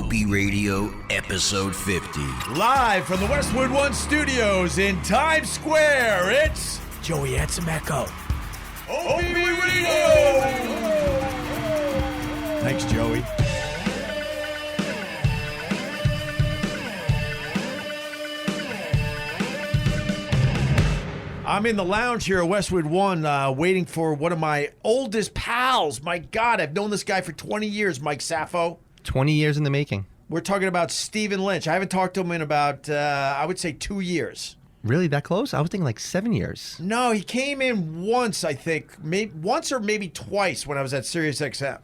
OpieRadio, episode 50. Live from the Westwood One studios in Times Square, it's Joey Atsumeco. OpieRadio! Thanks, Joey. I'm in the lounge here at Westwood One waiting for one of my oldest pals. My God, I've known this guy for 20 years, Mike Safo. 20 years in the making. We're talking about Stephen Lynch. I haven't talked to him in about, I would say, 2 years. Really, that close? I was thinking like 7 years. No, he came in once, I think. Once or maybe twice when I was at SiriusXM.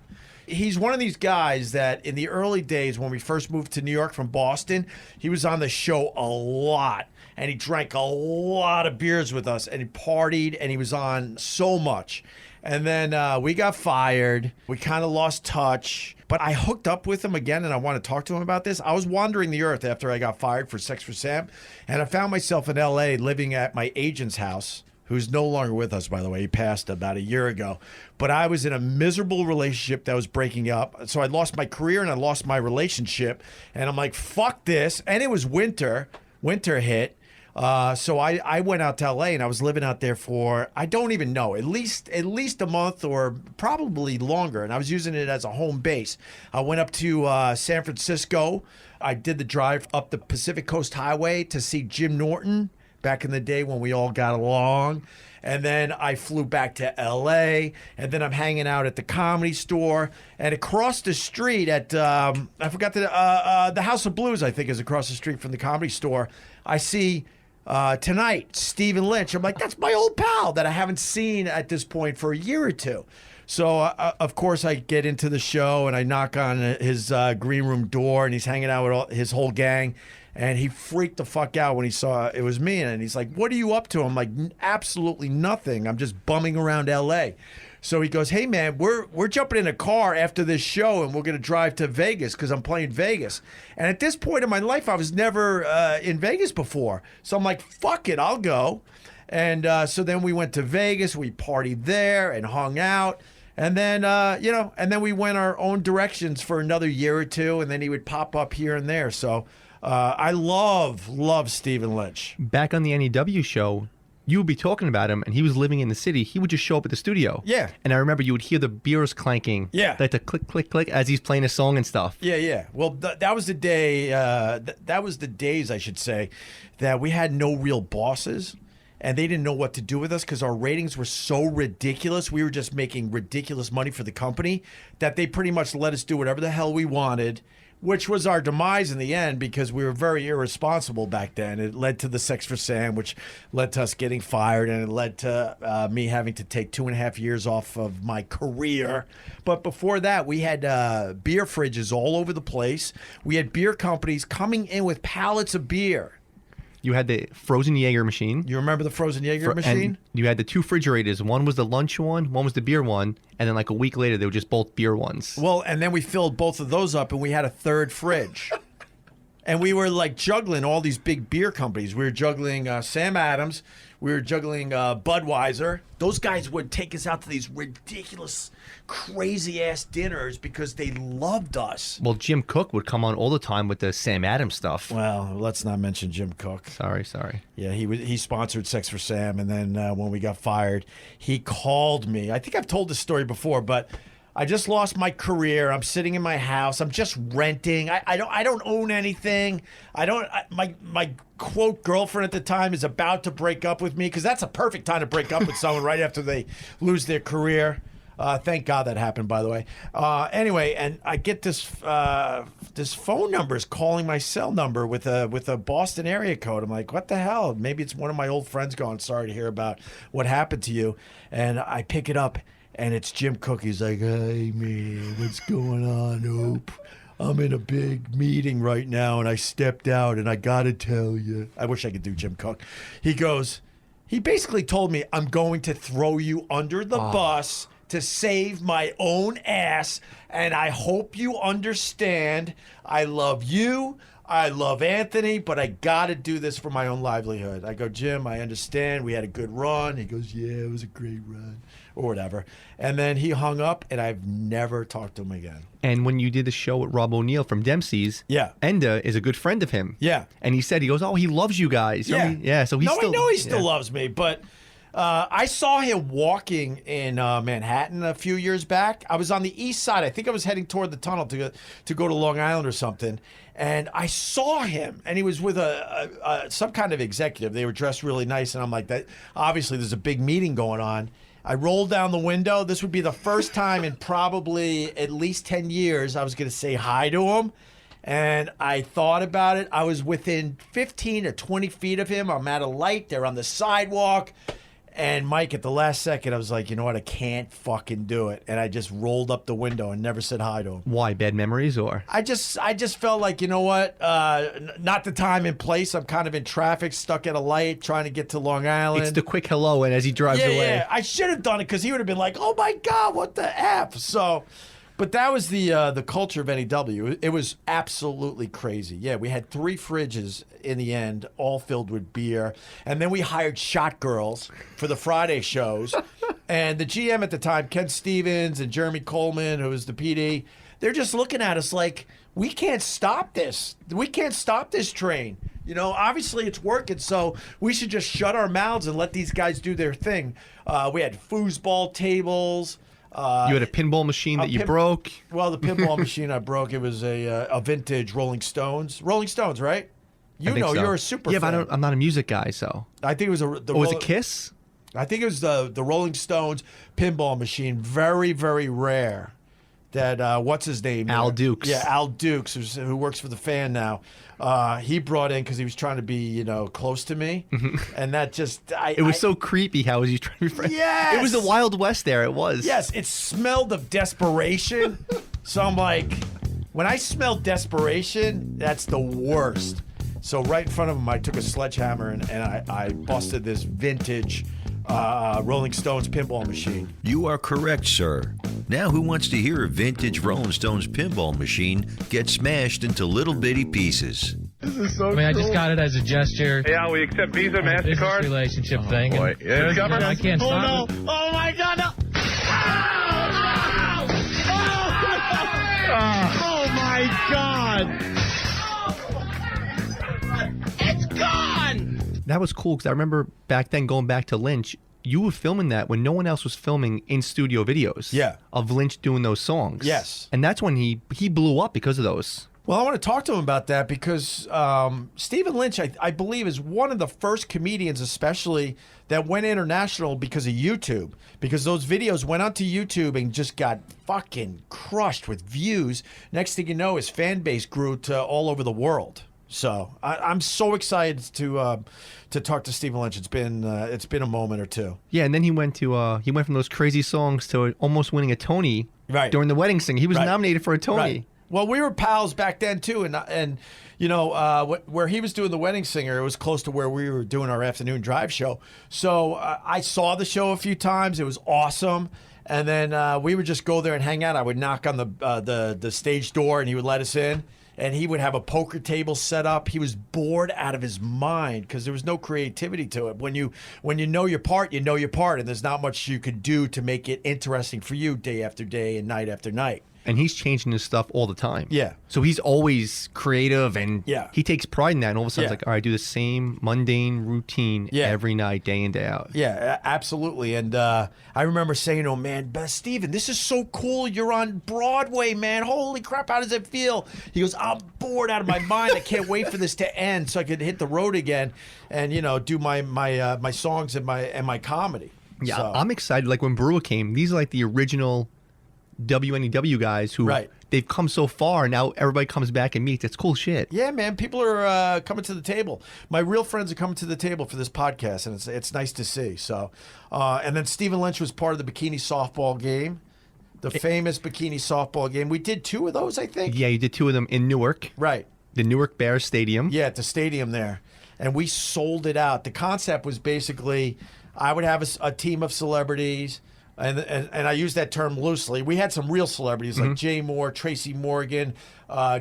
He's one of these guys that in the early days when we first moved to New York from Boston, he was on the show a lot. And he drank a lot of beers with us, and he partied, and he was on so much. And then we got fired. We kind of lost touch. But I hooked up with him again, and I want to talk to him about this. I was wandering the earth after I got fired for Sex for Sam, and I found myself in L.A. living at my agent's house, who's no longer with us, by the way. He passed about a year ago. But I was in a miserable relationship that was breaking up. So I lost my career, and I lost my relationship. And I'm like, fuck this. And it was winter. Winter hit. So I went out to LA and I was living out there for, I don't even know, at least a month or probably longer. And I was using it as a home base. I went up to San Francisco. I did the drive up the Pacific Coast Highway to see Jim Norton back in the day when we all got along. And then I flew back to LA, and then I'm hanging out at the Comedy Store. And across the street at, I forgot the House of Blues, I think, is across the street from the Comedy Store. I see tonight Stephen Lynch. I'm like, that's my old pal that I haven't seen at this point for a year or two. So, of course, I get into the show, and I knock on his green room door, and he's hanging out with his whole gang. And he freaked the fuck out when he saw it was me. And he's like, what are you up to? I'm like, absolutely nothing. I'm just bumming around L.A. So he goes, hey, man, we're jumping in a car after this show, and we're going to drive to Vegas because I'm playing Vegas. And at this point in my life, I was never in Vegas before. So I'm like, fuck it, I'll go. And so then we went to Vegas. We partied there and hung out. And then, and then we went our own directions for another year or two. And then he would pop up here and there. So I love Stephen Lynch. Back on the NEW show, you would be talking about him, and he was living in the city. He would just show up at the studio. Yeah. And I remember you would hear the beers clanking. Yeah. Like the click, click, click as he's playing a song and stuff. Yeah. Well, that was the day, that was the days, I should say, that we had no real bosses. And they didn't know what to do with us because our ratings were so ridiculous. We were just making ridiculous money for the company that they pretty much let us do whatever the hell we wanted, which was our demise in the end because we were very irresponsible back then. It led to the Sex for Sam, which led to us getting fired, and it led to me having to take 2.5 years off of my career. But before that, we had beer fridges all over the place. We had beer companies coming in with pallets of beer. You had the frozen Jaeger machine. You remember the frozen Jaeger machine? And you had the two refrigerators. One was the lunch one was the beer one, and then like a week later, they were just both beer ones. Well, and then we filled both of those up, and we had a third fridge. And we were like juggling all these big beer companies. We were juggling Sam Adams. We were juggling Budweiser. Those guys would take us out to these ridiculous, crazy-ass dinners because they loved us. Well, Jim Cook would come on all the time with the Sam Adams stuff. Well, let's not mention Jim Cook. Sorry. Yeah, he sponsored Sex for Sam, and then when we got fired, he called me. I think I've told this story before, but I just lost my career. I'm sitting in my house. I'm just renting. I don't own anything. My quote girlfriend at the time is about to break up with me because that's a perfect time to break up with someone right after they lose their career. Thank God that happened, by the way. Anyway, and I get this phone number is calling my cell number with a Boston area code. I'm like, what the hell? Maybe it's one of my old friends going, sorry to hear about what happened to you. And I pick it up. And it's Jim Cook. He's like, hey, man, what's going on, Ope? I'm in a big meeting right now, and I stepped out, and I got to tell you. I wish I could do Jim Cook. He basically told me, I'm going to throw you under the bus to save my own ass, and I hope you understand. I love you. I love Anthony, but I got to do this for my own livelihood. I go, Jim, I understand. We had a good run. He goes, yeah, it was a great run. or whatever. And then he hung up, and I've never talked to him again. And when you did the show with Rob O'Neill from Dempsey's, Yeah. Enda is a good friend of him. Yeah. And he goes, oh, he loves you guys. Yeah. Yeah. So he's no, still. I know he still loves me, but I saw him walking in Manhattan a few years back. I was on the east side. I think I was heading toward the tunnel to go to Long Island or something. And I saw him, and he was with some kind of executive. They were dressed really nice, and I'm like, that. Obviously, there's a big meeting going on. I rolled down the window. This would be the first time in probably at least 10 years I was going to say hi to him. And I thought about it. I was within 15 or 20 feet of him. I'm at a light. They're on the sidewalk. And Mike, at the last second, I was like, you know what? I can't fucking do it. And I just rolled up the window and never said hi to him. Why? Bad memories or? I just felt like, you know what? Not the time and place. I'm kind of in traffic, stuck at a light, trying to get to Long Island. It's the quick hello, and as he drives away. Yeah, I should have done it because he would have been like, oh my God, what the F? So, but that was the culture of NEW. It was absolutely crazy. Yeah, we had 3 fridges in the end, all filled with beer. And then we hired shot girls for the Friday shows. And the GM at the time, Ken Stevens and Jeremy Coleman, who was the PD, they're just looking at us like, we can't stop this. We can't stop this train. You know, obviously it's working, so we should just shut our mouths and let these guys do their thing. We had foosball tables. You had a pinball machine that you broke. Well, the pinball machine I broke, it was a vintage Rolling Stones. Rolling Stones, right? You know, so. You're a super fan. Yeah, but I'm not a music guy, so. I think it was was it Kiss? I think it was the Rolling Stones pinball machine. Very, very rare. That, what's his name? Al Dukes. Yeah, Al Dukes, who works for the Fan now. He brought in because he was trying to be, you know, close to me. And that just... It was so creepy how he was trying to be friends. Yes! It was the Wild West there, it was. Yes, it smelled of desperation. So I'm like, when I smell desperation, that's the worst. So right in front of him, I took a sledgehammer and I busted this vintage Rolling Stones pinball machine. You are correct, sir. Now who wants to hear a vintage Rolling Stones pinball machine get smashed into little bitty pieces? This is so I just got it as a gesture. Yeah, we accept Visa, MasterCard. Business relationship thing. Boy. Yeah, I can't stop it. Oh my God, no! Oh my God! It's gone! That was cool because I remember back then going back to Lynch, you were filming that when no one else was filming in studio videos. Yeah. Of Lynch doing those songs. Yes. And that's when he blew up because of those. Well, I want to talk to him about that because Stephen Lynch, I believe, is one of the first comedians, especially, that went international because of YouTube. Because those videos went onto YouTube and just got fucking crushed with views. Next thing you know, his fan base grew to all over the world. So I'm so excited to talk to Stephen Lynch. It's been a moment or two. Yeah, and then he went from those crazy songs to almost winning a Tony during the Wedding Singer. He was nominated for a Tony. Right. Well, we were pals back then too, and you know where he was doing the Wedding Singer, it was close to where we were doing our afternoon drive show. So I saw the show a few times. It was awesome. And then we would just go there and hang out. I would knock on the stage door, and he would let us in. And he would have a poker table set up. He was bored out of his mind because there was no creativity to it. When you know your part, you know your part, and there's not much you could do to make it interesting for you day after day and night after night. And he's changing his stuff all the time. Yeah. So he's always creative, and he takes pride in that. And all of a sudden, it's like, all right, I do the same mundane routine every night, day in, day out. Yeah, absolutely. And I remember saying, oh, man, Steven, this is so cool. You're on Broadway, man. Holy crap, how does it feel? He goes, I'm bored out of my mind. I can't wait for this to end so I could hit the road again and, you know, do my songs and my comedy. Yeah, so. I'm excited. Like when Brewer came, these are like the original WNEW guys who they've come so far, and now everybody comes back and meets. It's cool shit. Yeah, man. People are coming to the table. My real friends are coming to the table for this podcast, and it's nice to see. So, and then Stephen Lynch was part of the Bikini softball game, the famous Bikini softball game. We did 2 of those, I think. Yeah, you did 2 of them in Newark. Right. The Newark Bears Stadium. Yeah, at the stadium there. And we sold it out. The concept was basically I would have a team of celebrities. And I use that term loosely. We had some real celebrities like Jay Moore, Tracy Morgan,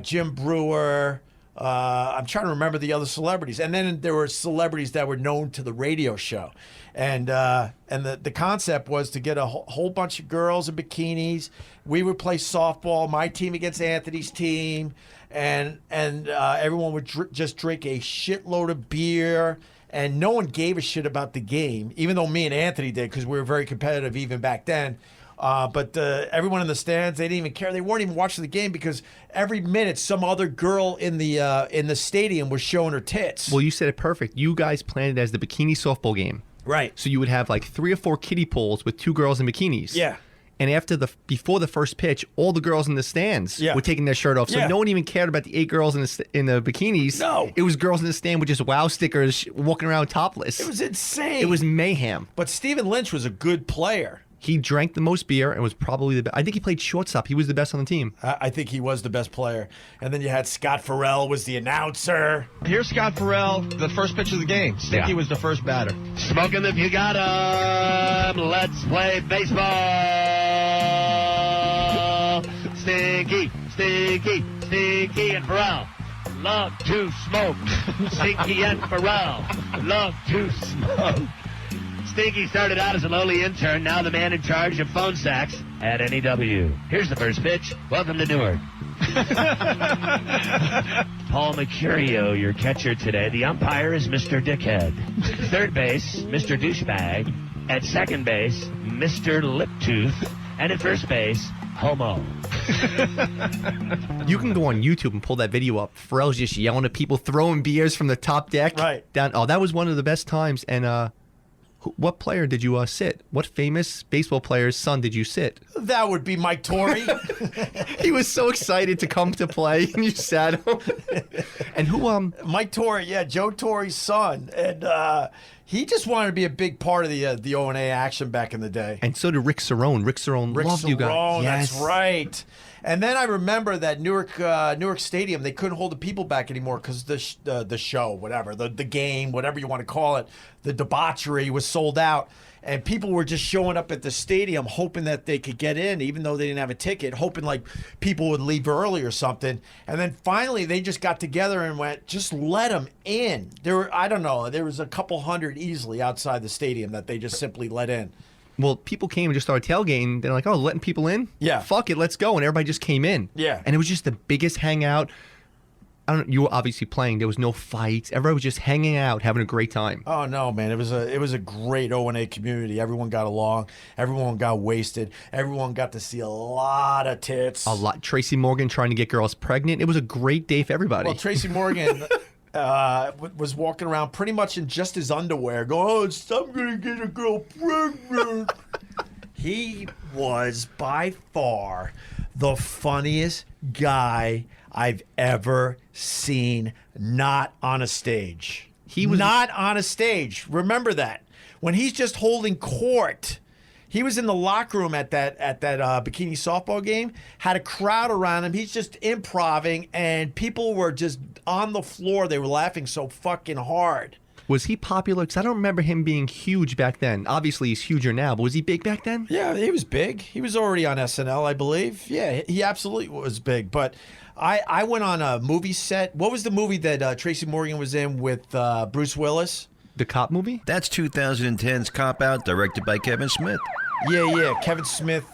Jim Brewer, I'm trying to remember the other celebrities. And then there were celebrities that were known to the radio show. And the concept was to get a whole bunch of girls in bikinis. We would play softball, my team against Anthony's team. And everyone would just drink a shitload of beer. And no one gave a shit about the game, even though me and Anthony did, because we were very competitive even back then. But everyone in the stands, they didn't even care. They weren't even watching the game because every minute some other girl in the stadium was showing her tits. Well, you said it perfect. You guys planned it as the bikini softball game. Right. So you would have like 3 or 4 kiddie pools with 2 girls in bikinis. Yeah. And before the first pitch, all the girls in the stands were taking their shirt off. So no one even cared about the 8 girls in the bikinis. No. It was girls in the stand with just wow stickers walking around topless. It was insane. It was mayhem. But Stephen Lynch was a good player. He drank the most beer and was probably the best. I think he played shortstop. He was the best on the team. I think he was the best player. And then you had Scott Farrell was the announcer. Here's Scott Farrell, the first pitch of the game. Stinky was the first batter. Smoke 'em if you got 'em. Let's play baseball. Stinky, Stinky, Stinky and Farrell love to smoke. Stinky and Farrell love to smoke. Stinky started out as a lowly intern, now the man in charge of phone sacks at NEW. Here's the first pitch. Welcome to Newark. Paul Mercurio, your catcher today. The umpire is Mr. Dickhead. Third base, Mr. Douchebag. At second base, Mr. Liptooth. And at first base, Homo. You can go on YouTube and pull that video up. Pharrell's just yelling at people, throwing beers from the top deck. Right. Down. Oh, that was one of the best times. And what player did you sit? What famous baseball player's son did you sit? That would be Mike Torrey. He was so excited to come to play, and you sat him. And who? Mike Torrey, yeah, Joe Torrey's son, and he just wanted to be a big part of the O&A action back in the day. And so did Rick Cerrone. Rick Cerrone loved you guys. Yes. That's right. And then I remember that Newark Stadium, they couldn't hold the people back anymore because the show, whatever, the game, whatever you want to call it, the debauchery was sold out. And people were just showing up at the stadium hoping that they could get in, even though they didn't have a ticket, hoping like people would leave early or something. And then finally they just got together and went, just let them in. There was a couple hundred easily outside the stadium that they just simply let in. Well, people came and just started tailgating. They're like, oh, letting people in? Yeah. Fuck it, let's go. And everybody just came in. Yeah. And it was just the biggest hangout. You were obviously playing. There was no fights. Everybody was just hanging out, having a great time. Oh no, man! It was a great O&A community. Everyone got along. Everyone got wasted. Everyone got to see a lot of tits. A lot. Tracy Morgan trying to get girls pregnant. It was a great day for everybody. Well, Tracy Morgan was walking around pretty much in just his underwear, going, "Oh, I'm gonna get a girl pregnant." He was by far the funniest guy I've ever seen not on a stage. He was not on a stage. Remember that. When he's just holding court, he was in the locker room at that bikini softball game, had a crowd around him. He's just improvising, and people were just on the floor. They were laughing so fucking hard. Was he popular? Because I don't remember him being huge back then. Obviously, he's huger now, but was he big back then? Yeah, he was big. He was already on SNL, I believe. Yeah, he absolutely was big. But I went on a movie set. What was the movie that Tracy Morgan was in with Bruce Willis? The cop movie? That's 2010's Cop Out, directed by Kevin Smith. Yeah. Kevin Smith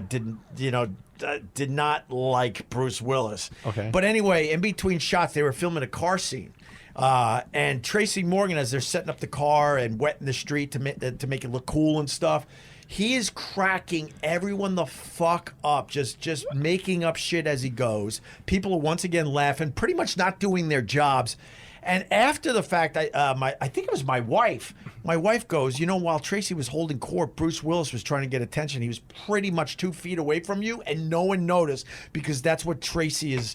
did not like Bruce Willis. Okay. But anyway, in between shots, they were filming a car scene. And Tracy Morgan, as they're setting up the car and wetting the street to make it look cool and stuff, he is cracking everyone the fuck up, just making up shit as he goes. People are once again laughing, pretty much not doing their jobs. And after the fact, I think it was my wife. My wife goes, while Tracy was holding court, Bruce Willis was trying to get attention. He was pretty much 2 feet away from you, and no one noticed because that's what Tracy is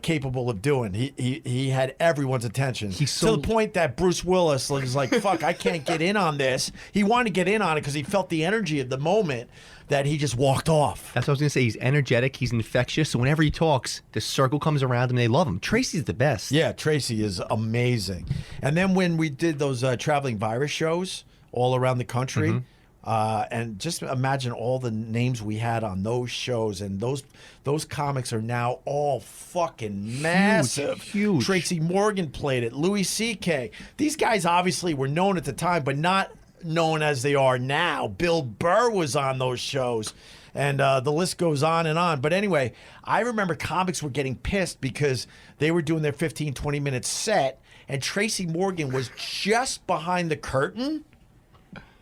capable of doing. He had everyone's attention to the point that Bruce Willis was like, "Fuck, I can't get in on this." He wanted to get in on it because he felt the energy of the moment. That he just walked off. That's what I was going to say. He's energetic. He's infectious. So whenever he talks, the circle comes around him. They love him. Tracy's the best. Yeah, Tracy is amazing. And then when we did those traveling virus shows all around the country, And just imagine all the names we had on those shows, and those comics are now all fucking massive. Huge. Tracy Morgan played it. Louis C.K. These guys obviously were known at the time, but not known as they are now. Bill Burr was on those shows. And the list goes on and on. But anyway, I remember comics were getting pissed because they were doing their 15, 20-minute set, and Tracy Morgan was just behind the curtain.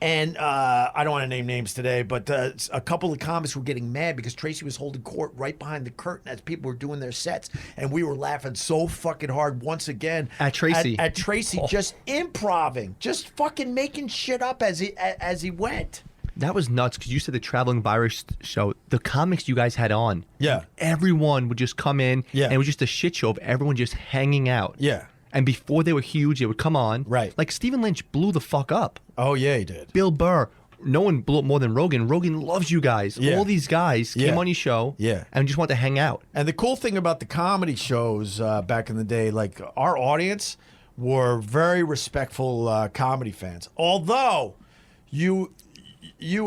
And I don't want to name names today, but a couple of comics were getting mad because Tracy was holding court right behind the curtain as people were doing their sets. And we were laughing so fucking hard once again. At Tracy. At Tracy, just improving, just fucking making shit up as he went. That was nuts because you said the Traveling Virus show, the comics you guys had on. Yeah. Everyone would just come in. Yeah. And it was just a shit show of everyone just hanging out. Yeah. And before they were huge, they would come on. Right. Like Stephen Lynch blew the fuck up. Oh, yeah, he did. Bill Burr. No one blew up more than Rogan. Rogan loves you guys. Yeah. All these guys came on your show. Yeah. And just want to hang out. And the cool thing about the comedy shows back in the day, like our audience were very respectful comedy fans. Although you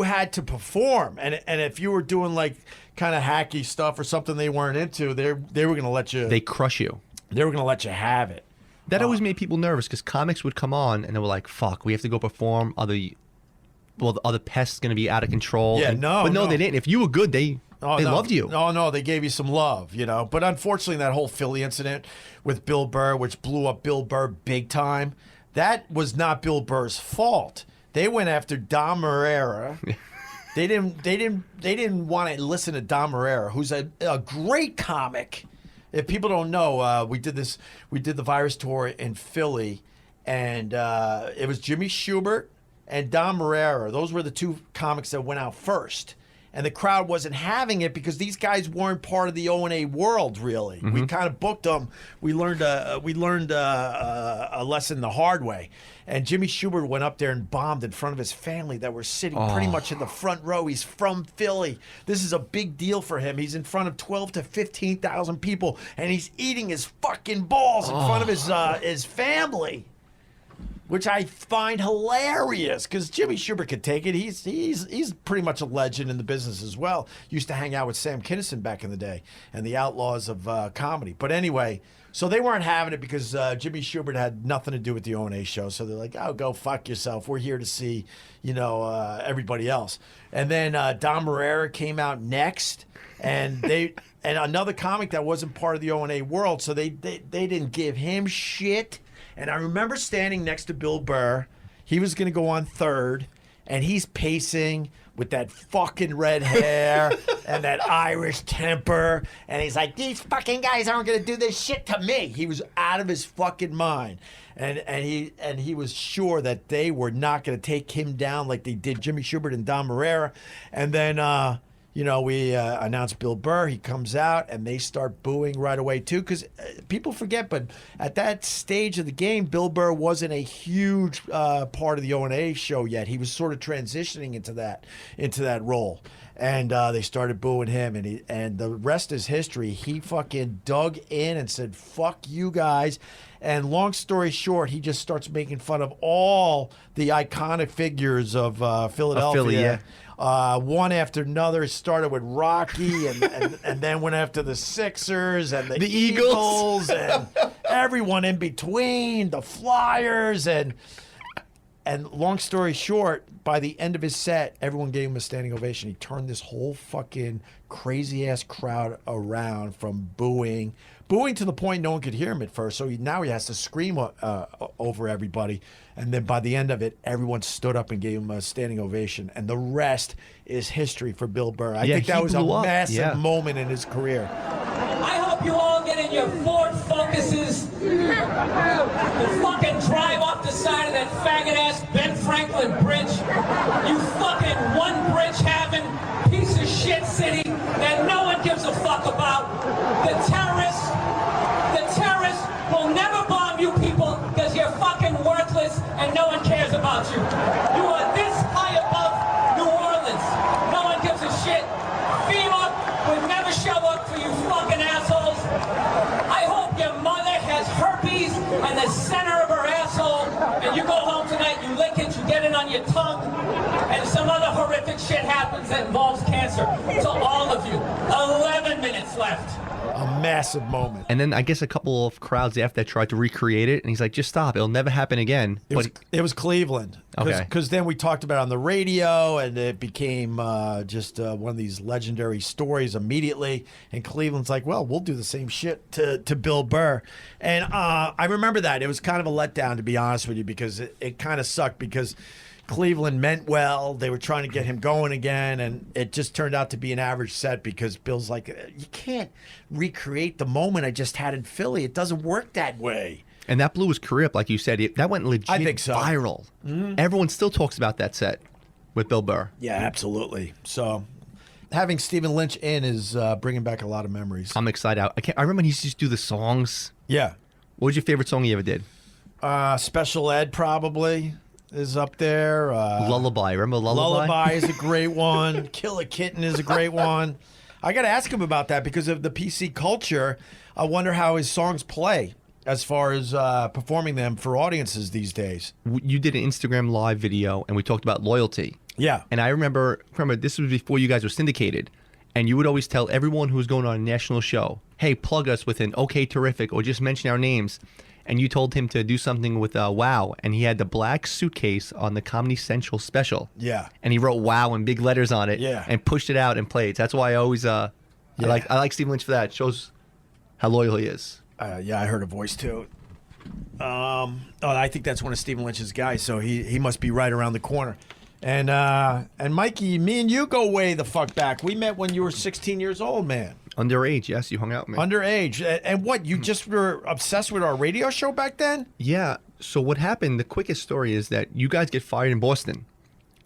had to perform, and if you were doing like kind of hacky stuff or something they weren't into, they were going to let you. They crush you. They were going to let you have it. That always made people nervous because comics would come on and they were like, "Fuck, we have to go perform. The other pest's going to be out of control." Yeah, but no, they didn't. If you were good, they loved you. Oh, no, they gave you some love, you know. But unfortunately, that whole Philly incident with Bill Burr, which blew up Bill Burr big time, that was not Bill Burr's fault. They went after Dom Herrera. They didn't want to listen to Dom Herrera, who's a great comic. If people don't know, we did the Virus tour in Philly, and it was Jimmy Schubert and Dom Herrera. Those were the two comics that went out first. And the crowd wasn't having it because these guys weren't part of the O&A world, really. Mm-hmm. We kind of booked them. We learned a lesson the hard way. And Jimmy Schubert went up there and bombed in front of his family that were sitting pretty much in the front row. He's from Philly. This is a big deal for him. He's in front of 12 to 15,000 people, and he's eating his fucking balls in front of his family. Which I find hilarious because Jimmy Schubert could take it. He's pretty much a legend in the business as well. Used to hang out with Sam Kinison back in the day and the Outlaws of comedy. But anyway, so they weren't having it because Jimmy Schubert had nothing to do with the O&A show. So they're like, "Oh, go fuck yourself. We're here to see, everybody else." And then Dom Herrera came out next, and and another comic that wasn't part of the O&A world. So they didn't give him shit. And I remember standing next to Bill Burr. He was going to go on third, and he's pacing with that fucking red hair and that Irish temper. And he's like, "These fucking guys aren't going to do this shit to me." He was out of his fucking mind. And he was sure that they were not going to take him down like they did Jimmy Schubert and Dom Herrera. And then... we announced Bill Burr. He comes out, and they start booing right away, too, because people forget, but at that stage of the game, Bill Burr wasn't a huge part of the O&A show yet. He was sort of transitioning into that role. And they started booing him, and the rest is history. He fucking dug in and said, "Fuck you guys." And long story short, he just starts making fun of all the iconic figures of Philadelphia. Philly, yeah. One after another. It started with Rocky and then went after the Sixers and the Eagles and everyone in between, the Flyers. And long story short, by the end of his set, everyone gave him a standing ovation. He turned this whole fucking crazy-ass crowd around from booing to the point no one could hear him at first. So now he has to scream over everybody. And then by the end of it, everyone stood up and gave him a standing ovation. And the rest is history for Bill Burr. I think that was a massive moment in his career. I hope you all get in your Ford Focuses and fucking drive off the side of that faggot-ass Ben Franklin Bridge. You fucking one-bridge having piece of shit city that no one gives a fuck about. The terrorists will never bomb you people because you're fucking worthless and no one cares about you. You are this high above New Orleans. No one gives a shit. FEMA would never show up for you fucking assholes. I hope your mother has herpes in the center of her asshole and you go home tonight, you lick it, you get it on your your tongue, and some other horrific shit happens that involves cancer. To all of you, 11 minutes left. A massive moment. And then I guess a couple of crowds after that tried to recreate it, and he's like, just stop. It'll never happen again. It was Cleveland. Okay. Because then we talked about it on the radio, and it became just one of these legendary stories immediately. And Cleveland's like, well, we'll do the same shit to Bill Burr. And I remember that. It was kind of a letdown, to be honest with you, because it kind of sucked because Cleveland meant well. They were trying to get him going again, and it just turned out to be an average set because Bill's like, you can't recreate the moment I just had in Philly. It doesn't work that way. And that blew his career up, like you said. That went legit I think so. viral. Mm-hmm. Everyone still talks about that set with Bill Burr. Yeah, absolutely. So having Stephen Lynch in is bringing back a lot of memories. I'm excited. I remember when he used to just do the songs. Yeah. What was your favorite song he ever did? Special Ed probably is up there. Lullaby. Remember Lullaby? Lullaby is a great one. Kill a Kitten is a great one. I got to ask him about that because of the PC culture. I wonder how his songs play as far as performing them for audiences these days. You did an Instagram live video, and we talked about loyalty. Yeah. And I remember this was before you guys were syndicated, and you would always tell everyone who was going on a national show, hey, plug us with an okay, terrific, or just mention our names. And you told him to do something with WOW, and he had the black suitcase on the Comedy Central special. Yeah. And he wrote WOW in big letters on it. Yeah. And pushed it out and played. That's why I always I like Stephen Lynch for that. It shows how loyal he is. Yeah, I heard a voice too. I think that's one of Stephen Lynch's guys, so he must be right around the corner. And Mikey, me and you go way the fuck back. We met when you were 16 years old, man. Underage, yes, you hung out with me. Underage. And what, you just were obsessed with our radio show back then? Yeah. So what happened, the quickest story is that you guys get fired in Boston.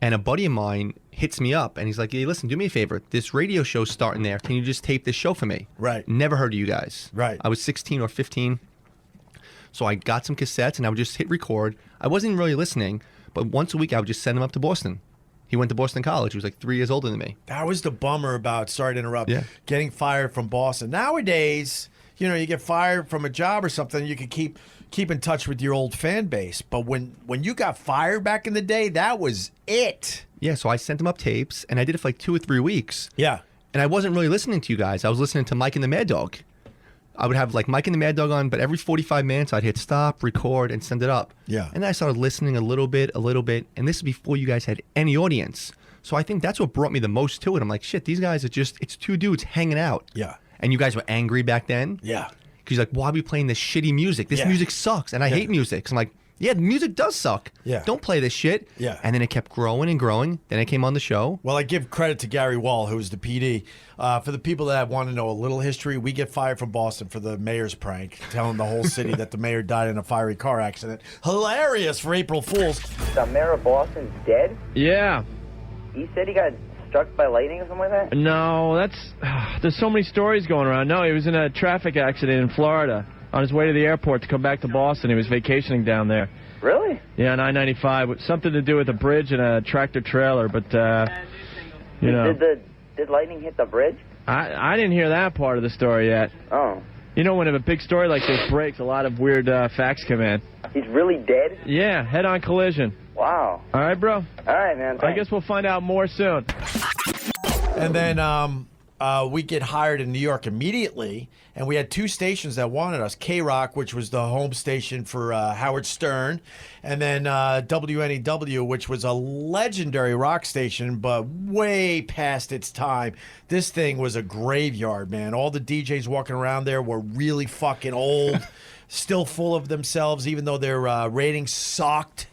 And a buddy of mine hits me up, and he's like, hey, listen, do me a favor. This radio show's starting there. Can you just tape this show for me? Right. Never heard of you guys. Right. I was 16 or 15. So I got some cassettes, and I would just hit record. I wasn't really listening, but once a week I would just send him up to Boston. He went to Boston College. He was like 3 years older than me. That was the bummer about, sorry to interrupt, yeah, getting fired from Boston. Nowadays, you get fired from a job or something, you could keep in touch with your old fan base. But when you got fired back in the day, that was it. Yeah, so I sent him up tapes, and I did it for like 2 or 3 weeks. Yeah. And I wasn't really listening to you guys. I was listening to Mike and the Mad Dog. I would have like Mike and the Mad Dog on, but every 45 minutes I'd hit stop, record, and send it up. Yeah. And then I started listening a little bit, and this is before you guys had any audience. So I think that's what brought me the most to it. I'm like, shit, these guys it's 2 dudes hanging out. Yeah. And you guys were angry back then? Yeah. Because you're like, why are we playing this shitty music? This music sucks, and I hate music. So I'm like, yeah, the music does suck. Yeah. Don't play this shit. Yeah. And then it kept growing and growing. Then I came on the show. Well, I give credit to Gary Wall, who's the PD. For the people that want to know a little history, we get fired from Boston for the mayor's prank, telling the whole city that the mayor died in a fiery car accident. Hilarious for April Fools. The mayor of Boston's dead? Yeah. He said he got struck by lightning or something like that? No, there's so many stories going around. No, he was in a traffic accident in Florida on his way to the airport to come back to Boston. He was vacationing down there. Really? Yeah, on I-95. With something to do with a bridge and a tractor trailer, but, you know. Did lightning hit the bridge? I didn't hear that part of the story yet. Oh. You know, when a big story like this breaks, a lot of weird facts come in. He's really dead? Yeah, head-on collision. Wow. All right, bro. All right, man. Thanks. I guess we'll find out more soon. And then we get hired in New York immediately, and we had 2 stations that wanted us. K-Rock, which was the home station for Howard Stern, and then WNEW, which was a legendary rock station, but way past its time. This thing was a graveyard, man. All the DJs walking around there were really fucking old, still full of themselves, even though their ratings sucked.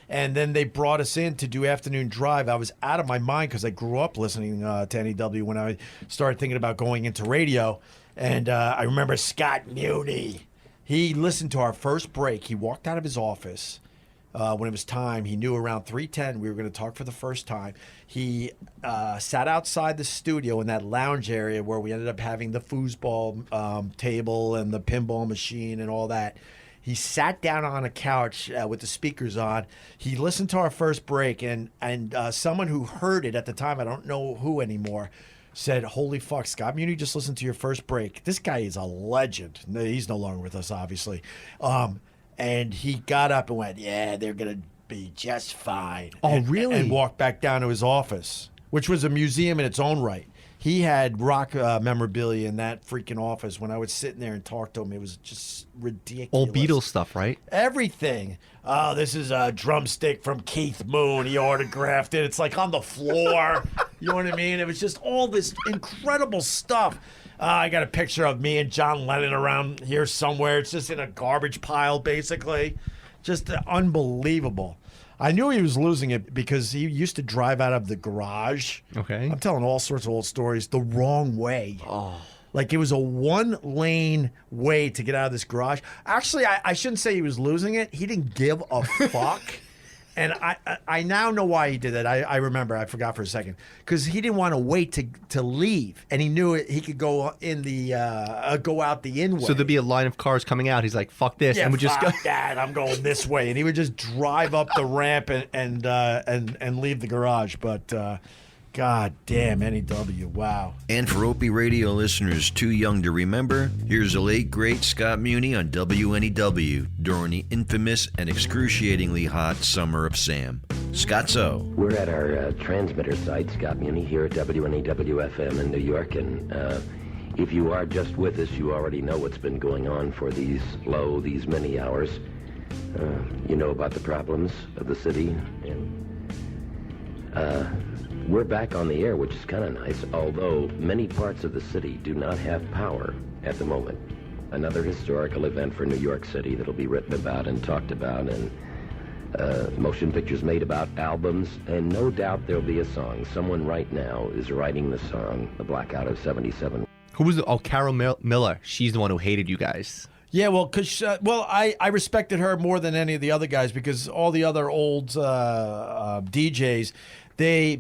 And then they brought us in to do Afternoon Drive. I was out of my mind because I grew up listening to NEW when I started thinking about going into radio. And I remember Scott Muni. He listened to our first break. He walked out of his office when it was time. He knew around 3:10 we were going to talk for the first time. He sat outside the studio in that lounge area where we ended up having the foosball table and the pinball machine and all that. He sat down on a couch with the speakers on. He listened to our first break, and someone who heard it at the time, I don't know who anymore, said, holy fuck, Scott Muni just listened to your first break. This guy is a legend. He's no longer with us, obviously. And he got up and went, yeah, they're going to be just fine. Oh, And- really? And walked back down to his office, which was a museum in its own right. He had rock memorabilia in that freaking office. When I would sit in there and talk to him, it was just ridiculous. Old Beatles stuff, right? Everything. Oh, this is a drumstick from Keith Moon. He autographed it. It's like on the floor. You know what I mean? It was just all this incredible stuff. I got a picture of me and John Lennon around here somewhere. It's just in a garbage pile, basically. Just unbelievable. I knew he was losing it because he used to drive out of the garage. Okay. I'm telling all sorts of old stories the wrong way. Oh. Like it was a one-lane way to get out of this garage. Actually, I shouldn't say he was losing it. He didn't give a fuck. And I now know why he did that. I remember. I forgot for a second. Because he didn't want to wait to leave. And he knew he could go in the go out the in way. So there'd be a line of cars coming out. He's like, fuck this. Yeah, and would just go. fuck that. I'm going this way. And he would just drive up the ramp and leave the garage. But God damn, NEW, wow. And for Opie Radio listeners too young to remember, here's the late, great Scott Muni on WNEW during the infamous and excruciatingly hot summer of Sam. Scottso. We're at our transmitter site, Scott Muni, here at WNEW-FM in New York, and if you are just with us, you already know what's been going on for these many hours. You know about the problems of the city, and we're back on the air, which is kind of nice, although many parts of the city do not have power at the moment. Another historical event for New York City that'll be written about and talked about, and motion pictures made about, albums, and no doubt there'll be a song. Someone right now is writing the song, The Blackout of 77. Who was Carol Miller? She's the one who hated you guys. Yeah, well, because I respected her more than any of the other guys because all the other old DJs,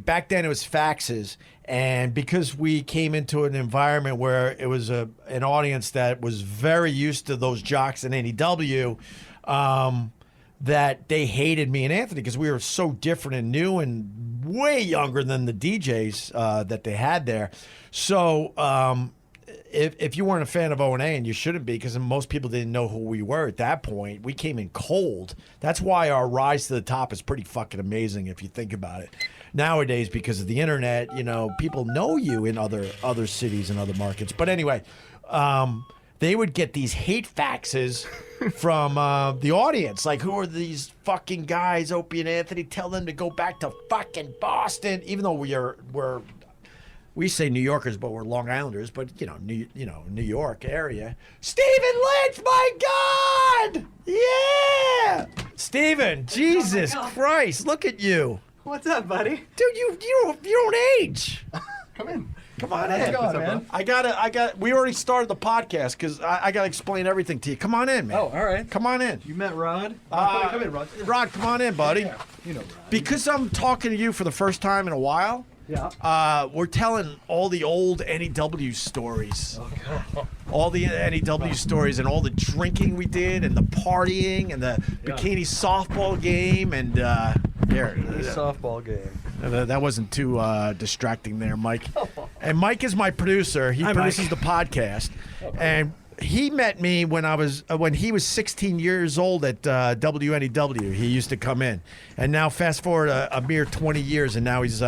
back then it was faxes, and because we came into an environment where it was an audience that was very used to those jocks in NEW, that they hated me and Anthony because we were so different and new and way younger than the DJs that they had there. So if you weren't a fan of O&A, and you shouldn't be because most people didn't know who we were at that point, we came in cold. That's why our rise to the top is pretty fucking amazing if you think about it. Nowadays, because of the internet, you know, people know you in other cities and other markets. But anyway, they would get these hate faxes from the audience. Like, who are these fucking guys, Opie and Anthony? Tell them to go back to fucking Boston. Even though we say New Yorkers, but we're Long Islanders. But New York area. Stephen Lynch, my God! Yeah, Stephen, Jesus Christ, look at you. What's up, buddy? Dude, you don't age. Come in. Come on How's in. it going, man? We already started the podcast because I got to explain everything to you. Come on in, man. Oh, all right. Come on in. You met Rod? Come in, Rod. Rod, come on in, buddy. Yeah, you know Rod. Because I'm talking to you for the first time in a while, we're telling all the old NEW stories. Oh, God. All the NEW stories and all the drinking we did and the partying and the bikini softball game and softball game. That wasn't too distracting there, Mike. And Mike is my producer. He produces the podcast. And he met me when he was 16 years old at WNEW. He used to come in. And now fast forward a mere 20 years and now he's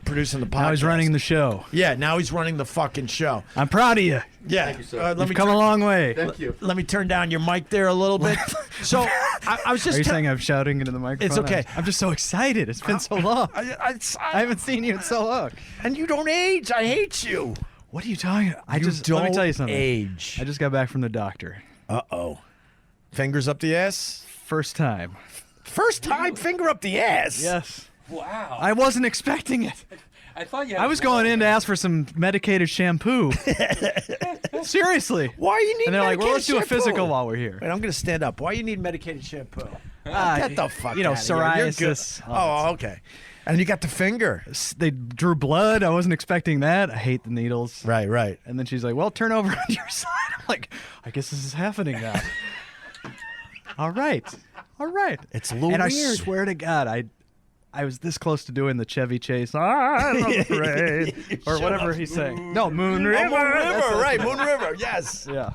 producing the podcast. Now he's running the show. Yeah, now he's running the fucking show. I'm proud of you. Yeah. Thank you, sir. You've come a long way. Thank you. Let me turn down your mic there a little bit. So I was just... Are you saying I'm shouting into the microphone? It's okay. I'm just so excited. It's been so long. I haven't seen you in so long. And you don't age. I hate you. What are you talking about? Let me tell you something. Age. I just got back from the doctor. Uh-oh. Fingers up the ass? First time. First time finger up the ass? Yes. Wow. I wasn't expecting it. I thought you had I was going in to ask for some medicated shampoo. Seriously. Why you need medicated shampoo? And they're like, well, let's do a physical while we're here. Wait, I'm going to stand up. Why you need medicated shampoo? Get the fuck You know, out of here. You're good. psoriasis. Oh, okay. And you got the finger. They drew blood. I wasn't expecting that. I hate the needles. Right. And then she's like, well, turn over on your side. I'm like, I guess this is happening now. All right. It's a little and weird. I swear to God, I was this close to doing the Chevy Chase. I'm afraid. Or whatever he's saying. No, Moon River. Moon River, right. Moon River, yes. Yeah.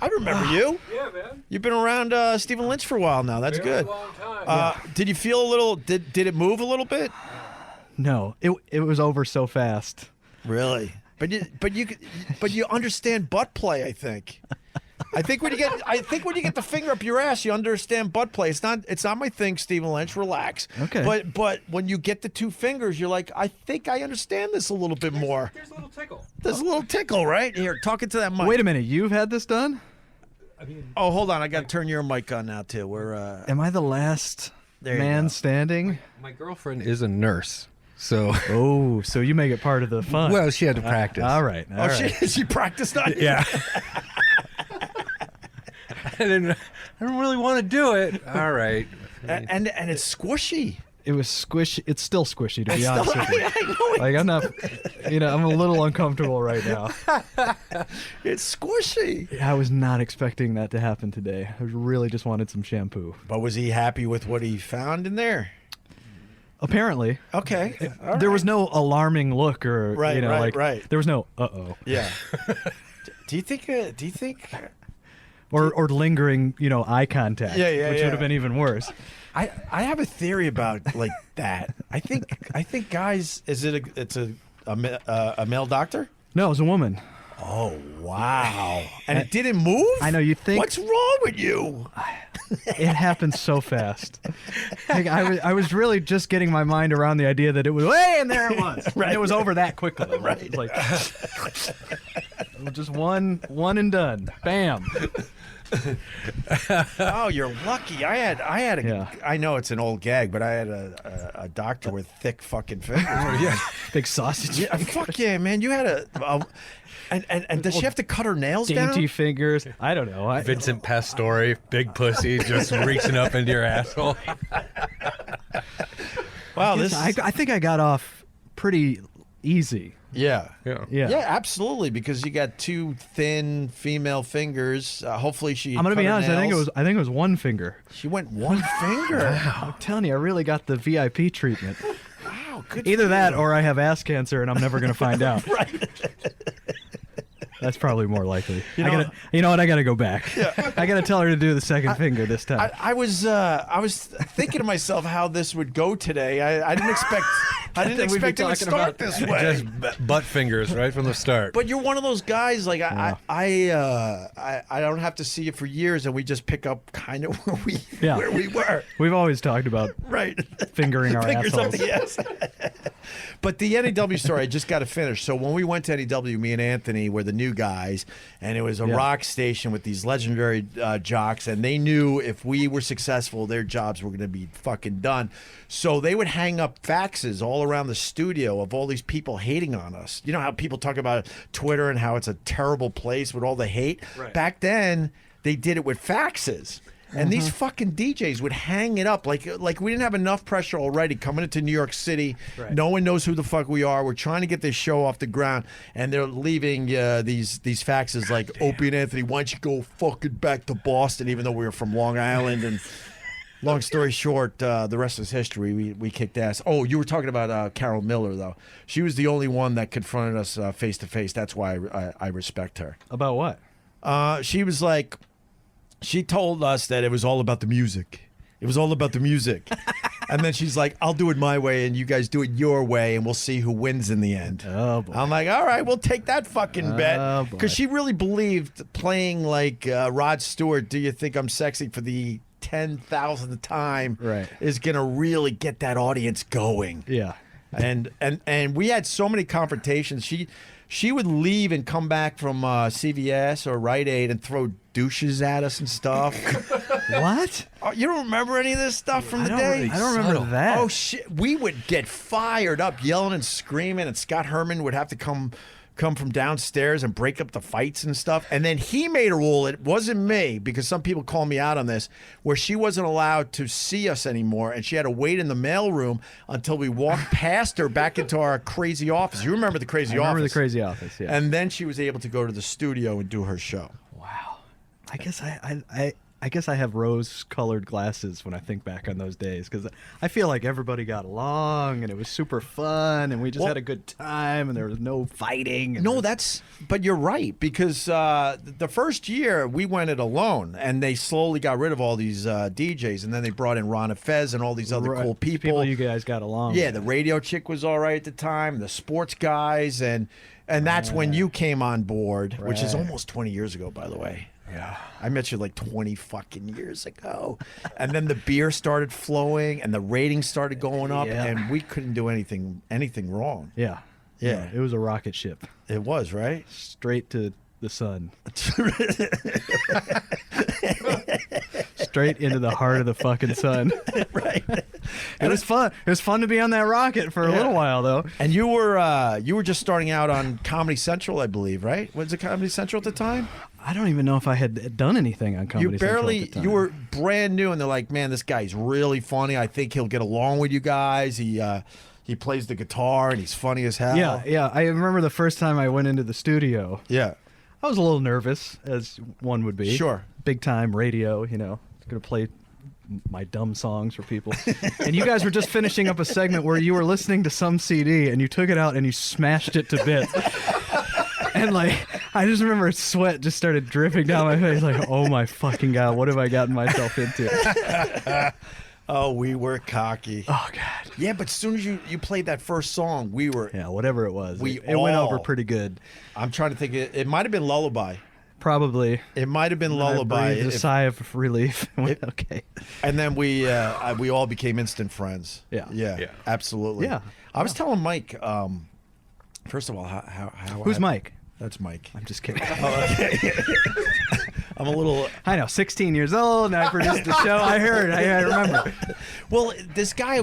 I remember you. Yeah, man. You've been around Stephen Lynch for a while now. That's good. Long time. Did you feel a little? Did it move a little bit? No, it was over so fast. Really? But you understand butt play. I think. I think when you get the finger up your ass, you understand butt play. It's not my thing, Stephen Lynch. Relax. Okay. But when you get the 2 fingers, you're like, I think I understand this a little bit more. There's a little tickle. There's a little tickle, right? Here, talking to that mic. Wait a minute, you've had this done? Oh, hold on. I got to turn your mic on now too. We're. Am I the last man standing? My girlfriend is a nurse. So so you make it part of the fun. Well, she had to practice. All right. She practiced on you? Yeah. I don't really want to do it. All right. And it's squishy. It was squishy. It's still squishy, to be honest with you. I know it. Like, I'm not, I'm a little uncomfortable right now. It's squishy. I was not expecting that to happen today. I really just wanted some shampoo. But was he happy with what he found in there? Apparently. Okay. There was no alarming look or, right. There was no, uh-oh. Yeah. Do you think... Or lingering, eye contact, which yeah. would have been even worse. I have a theory about like that. I think guys, it's a male doctor? No, it was a woman. Oh wow! And it didn't move. I know. You think what's wrong with you? It happened so fast. Like, I was really just getting my mind around the idea that it was and there it was. Right. And it was over that quickly. Right. It was like just one and done. Bam. Oh, you're lucky. I had I know it's an old gag, but I had a doctor with thick fucking fingers. Yeah. Big sausage. Yeah, fuck yeah, man. You had and does she have to cut her nails down? Dainty fingers. I don't know. Vincent Pastore, big pussy, just reaching up into your asshole. Wow, I think I got off pretty easy. Yeah, absolutely. Because you got 2 thin female fingers. Hopefully, I'm gonna be honest. I think it was one finger. She went one finger. Wow. I'm telling you, I really got the VIP treatment. Wow, good. Either that, or I have ass cancer, and I'm never gonna find out. Right. That's probably more likely. You know what? I gotta go back. Yeah. I gotta tell her to do the second finger this time. I was thinking to myself how this would go today. I didn't expect it would start this way. Just butt fingers right from the start. But you're one of those guys. Like I don't have to see you for years, and we just pick up kind of where we were. We've always talked about fingering our fingers assholes. Up the ass. But the NEW story, I just got to finish. So when we went to NEW, me and Anthony were the new guys, and it was a rock station with these legendary jocks, and they knew if we were successful, their jobs were going to be fucking done. So they would hang up faxes all around the studio of all these people hating on us. You know how people talk about Twitter and how it's a terrible place with all the hate? Right. Back then, they did it with faxes. And these fucking DJs would hang it up like we didn't have enough pressure already coming into New York City. Right. No one knows who the fuck we are. We're trying to get this show off the ground, and they're leaving these faxes like, Opie and Anthony, why don't you go fucking back to Boston, even though we were from Long Island. And long story short, the rest is history. We kicked ass. Oh, you were talking about Carol Miller, though. She was the only one that confronted us face to face. That's why I respect her. About what? She was like... She told us that it was all about the music. It was all about the music. And then she's like, I'll do it my way and you guys do it your way and we'll see who wins in the end. Oh, boy. I'm like, all right, we'll take that fucking bet. Because she really believed playing like Rod Stewart, Do You Think I'm Sexy, for the 10,000th time is going to really get that audience going. Yeah. And we had so many confrontations. She would leave and come back from CVS or Rite Aid and throw douches at us and stuff. What? Oh, you don't remember any of this stuff from the day? I don't remember that. Oh, shit. We would get fired up, yelling and screaming, and Scott Herman would have to come from downstairs and break up the fights and stuff. And then he made a rule, it wasn't me, because some people call me out on this, where she wasn't allowed to see us anymore, and she had to wait in the mailroom until we walked past her back into our crazy office. You remember the crazy office? I remember the crazy office, yeah. And then she was able to go to the studio and do her show. Wow. I guess I I guess I have rose-colored glasses when I think back on those days because I feel like everybody got along and it was super fun and we just had a good time and there was no fighting. No, but you're right because the first year we went it alone and they slowly got rid of all these DJs and then they brought in Ron Fez and all these other cool people. People you guys got along. Yeah, with. the radio chick was all right at the time, the sports guys, and that's when you came on board, which is almost 20 years ago, by the way. Yeah, I met you like 20 fucking years ago. And then the beer started flowing and the ratings started going up and we couldn't do anything wrong. Yeah. It was a rocket ship. It was, right? Straight to the sun. Straight into the heart of the fucking sun. Right. It was fun. It was fun to be on that rocket for a little while, though. And you were just starting out on Comedy Central, I believe, right? Was it Comedy Central at the time? I don't even know if I had done anything on Comedy Central at the time. You were brand new, and they're like, man, this guy's really funny. I think he'll get along with you guys. He plays the guitar, and he's funny as hell. Yeah. I remember the first time I went into the studio. Yeah. I was a little nervous, as one would be. Sure. Big time radio, you know. I was going to play my dumb songs for people. And you guys were just finishing up a segment where you were listening to some CD, and you took it out and you smashed it to bits. And like, I just remember sweat just started dripping down my face. Like, oh my fucking God, what have I gotten myself into? Oh, we were cocky. Oh God. Yeah, but as soon as you played that first song, we were. Yeah, whatever it was. It went over pretty good. I'm trying to think. It might have been Lullaby. Probably. It might have been Lullaby. A sigh of relief. Okay. And then we all became instant friends. Yeah. Absolutely. Yeah. I was telling Mike. First of all, how who's Mike? That's Mike. I'm just kidding. Oh, okay. I'm a little. I know, 16 years old, and I produced the show. I heard. I remember. Well, this guy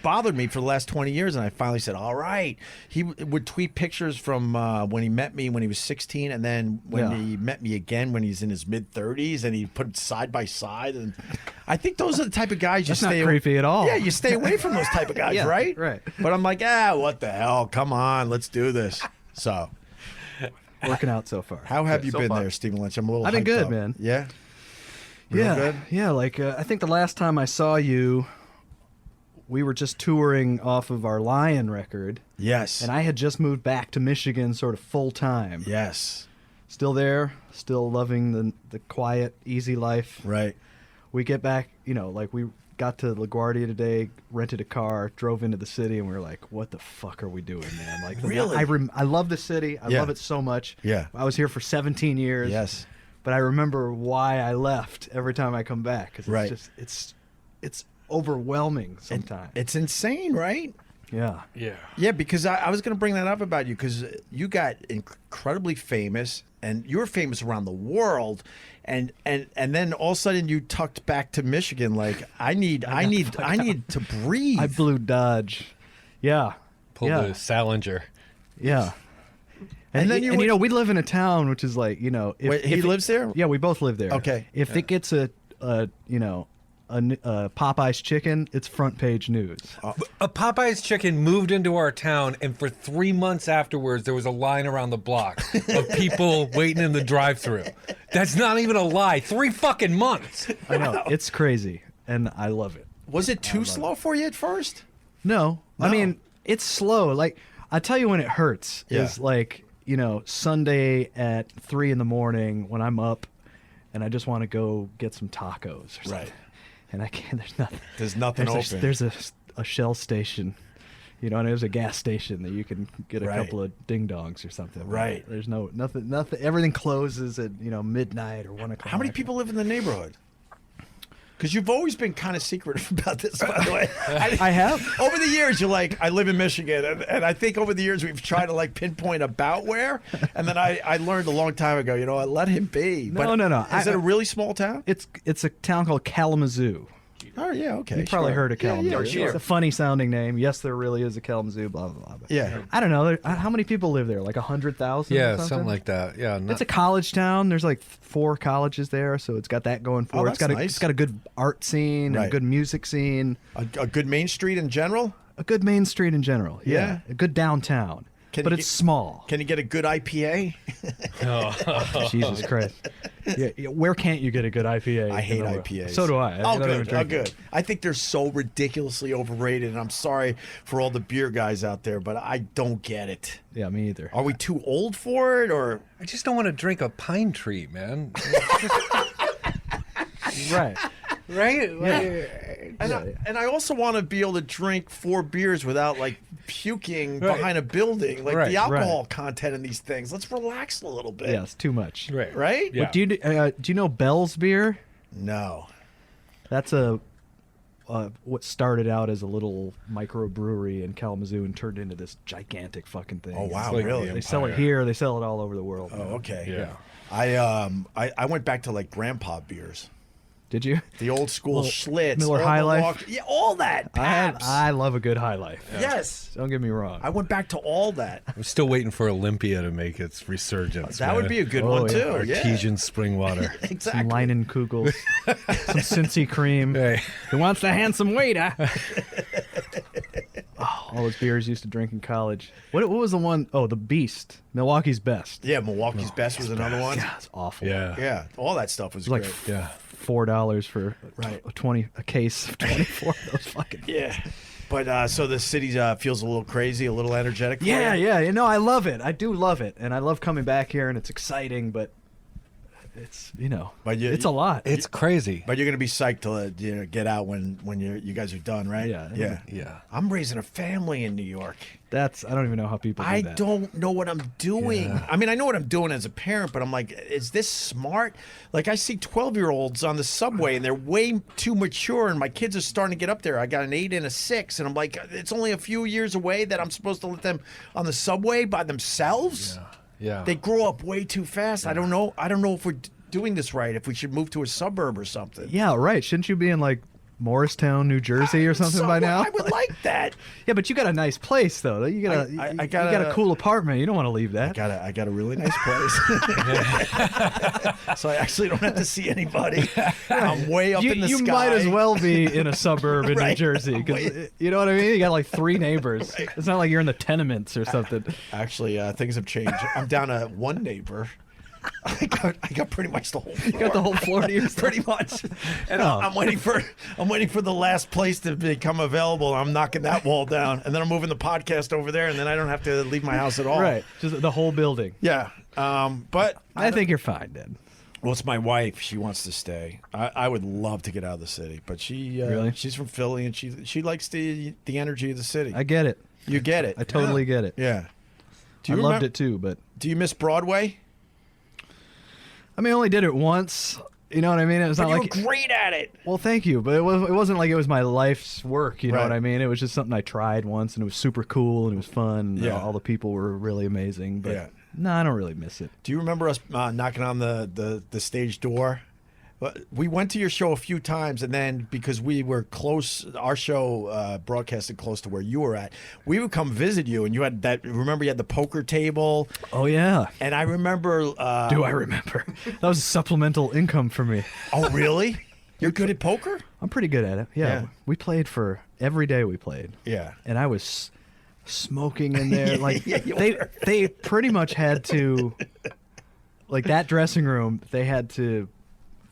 bothered me for the last 20 years, and I finally said, all right. He would tweet pictures from when he met me when he was 16, and then when he met me again when he's in his mid-30s, and he put it side by side. And I think those are the type of guys you That's stay not creepy at all. Yeah, you stay away from those type of guys, right? Right. But I'm like, what the hell? Come on, let's do this. So. Working out so far. How have you been there, Stephen Lynch? I'm a little. I've been hyped good, up. man. Yeah. Real good? Yeah. Like I think the last time I saw you, we were just touring off of our Lion record. Yes. And I had just moved back to Michigan, sort of full time. Yes. Still there, still loving the quiet, easy life. Right. We get back, like we got to LaGuardia today, rented a car, drove into the city, and we were like, what the fuck are we doing, man? Like, really? I love the city. I love it so much. Yeah. I was here for 17 years. Yes. But I remember why I left every time I come back. Because it's just, it's overwhelming sometimes. It's insane, right? Yeah. Yeah. Yeah, because I was going to bring that up about you because you got incredibly famous and you were famous around the world. And then all of a sudden you tucked back to Michigan. Like I need to breathe. I blew Dodge. Yeah. Pulled the Salinger. Yeah. And then we live in a town which is like, if he lives there? Yeah, we both live there. Okay. If it gets a Popeye's chicken, it's front page news. A Popeye's chicken moved into our town, and for 3 months afterwards, there was a line around the block of people waiting in the drive-thru. That's not even a lie. 3 fucking months. I know. It's crazy, and I love it. Was it too slow for you at first? No. I mean, it's slow. Like, I tell you when it hurts is like, Sunday at 3 a.m. when I'm up and I just want to go get some tacos or something. Right. And I can't. There's nothing open. There's a Shell station, and there's a gas station that you can get a couple of ding dongs or something. Right. There's nothing. Everything closes at midnight or 1 o'clock. How many people live in the neighborhood? Because you've always been kind of secretive about this, by the way. I have. Over the years, you're like, I live in Michigan. And I think over the years, we've tried to pinpoint about where. And then I learned a long time ago, let him be. No. Is it a really small town? It's a town called Kalamazoo. Oh, yeah, okay. You probably heard of Kalamazoo. Yeah, It's a funny sounding name. Yes, there really is a Kalamazoo, blah, blah, blah. But yeah. I don't know. How many people live there? Like 100,000? Yeah, something like that. Yeah. It's a college town. There's like 4 colleges there, so it's got that going for it. It's got a good art scene and a good music scene. A good main street in general? A good main street in general, yeah. A good downtown. but it's small. Can you get a good IPA? Jesus Christ. Yeah, where can't you get a good IPA? I hate IPAs. So do I. Oh, good. Oh, good. I think they're so ridiculously overrated, and I'm sorry for all the beer guys out there, but I don't get it. Yeah, me either. Are we too old for it, or? I just don't want to drink a pine tree, man. Right. Right? Yeah. And I also want to be able to drink 4 beers without like puking behind a building. Like the alcohol content in these things. Let's relax a little bit. Yeah, it's too much. Right? Yeah. But do you know Bell's beer? No. That's what started out as a little microbrewery in Kalamazoo and turned into this gigantic fucking thing. Oh wow, like really? They sell it here. They sell it all over the world. Oh, okay. Yeah. I went back to like grandpa beers. Did you? The old school Schlitz, Miller High Life. Yeah, all that. Pabst. I love a good High Life. Yes. Don't get me wrong. I went back to all that. I'm still waiting for Olympia to make its resurgence. That would be a good one too. Artesian spring water. Exactly. Some Leinen Kugels, some Cincy cream. Hey. Who wants the handsome waiter? All those beers used to drink in college. What was the one? Oh, the Beast. Milwaukee's Best. Yeah, Milwaukee's Best was another one. God, it's awful. Yeah. All that stuff was It was great. like $4 for a case of 24 of those fucking. Yeah. But so the city feels a little crazy, a little energetic. For you? Yeah. You know, I love it. I do love it, and I love coming back here, and it's exciting, but it's it's a lot. It's crazy. But you're gonna be psyched to get out when you guys are done, right? Yeah. I'm raising a family in New York. I don't even know how people do that. I don't know what I'm doing. Yeah. I mean, I know what I'm doing as a parent, but I'm like, is this smart? Like, I see 12-year-olds on the subway, and they're way too mature, and my kids are starting to get up there. I got an 8 and a 6, and I'm like, it's only a few years away that I'm supposed to let them on the subway by themselves? Yeah. They grow up way too fast. I don't know if we're doing this right, if we should move to a suburb or something. Yeah, right. Shouldn't you be in, like, Morristown, New Jersey or something by now? I would like that. Yeah, but you got a nice place though. You got a cool apartment. You don't want to leave that. I got a really nice place. So I actually don't have to see anybody. I'm way up in the sky. You might as well be in a suburb in New Jersey, because you know what I mean. You got like 3 neighbors. It's not like you're in the tenements or something. Actually, things have changed. I'm down to 1 neighbor. I got pretty much the whole floor. You got the whole floor to yourself? Pretty much. And I'm waiting for the last place to become available. I'm knocking that wall down, and then I'm moving the podcast over there, and then I don't have to leave my house at all. Right, just the whole building. Yeah. But I think you're fine, Dad. Well, it's my wife. She wants to stay. I would love to get out of the city, but she's from Philly, and she likes the energy of the city. I get it. You get it. I totally get it. Yeah. I loved it too, but do you miss Broadway? I mean, I only did it once. You know what I mean? It was not like you were great at it. Well, thank you, but it wasn't like it was my life's work. You know what I mean? It was just something I tried once, and it was super cool, and it was fun. Yeah. All the people were really amazing. But no, I don't really miss it. Do you remember us knocking on the stage door? We went to your show a few times, and then because we were close, our show broadcasted close to where you were at, we would come visit you, and you had that. Remember, you had the poker table. Oh yeah. And I remember. Do I remember? That was supplemental income for me. Oh really? You're good at poker? I'm pretty good at it. Yeah. We played for every day. We played. Yeah. And I was smoking in there. Like they pretty much had to. Like that dressing room, they had to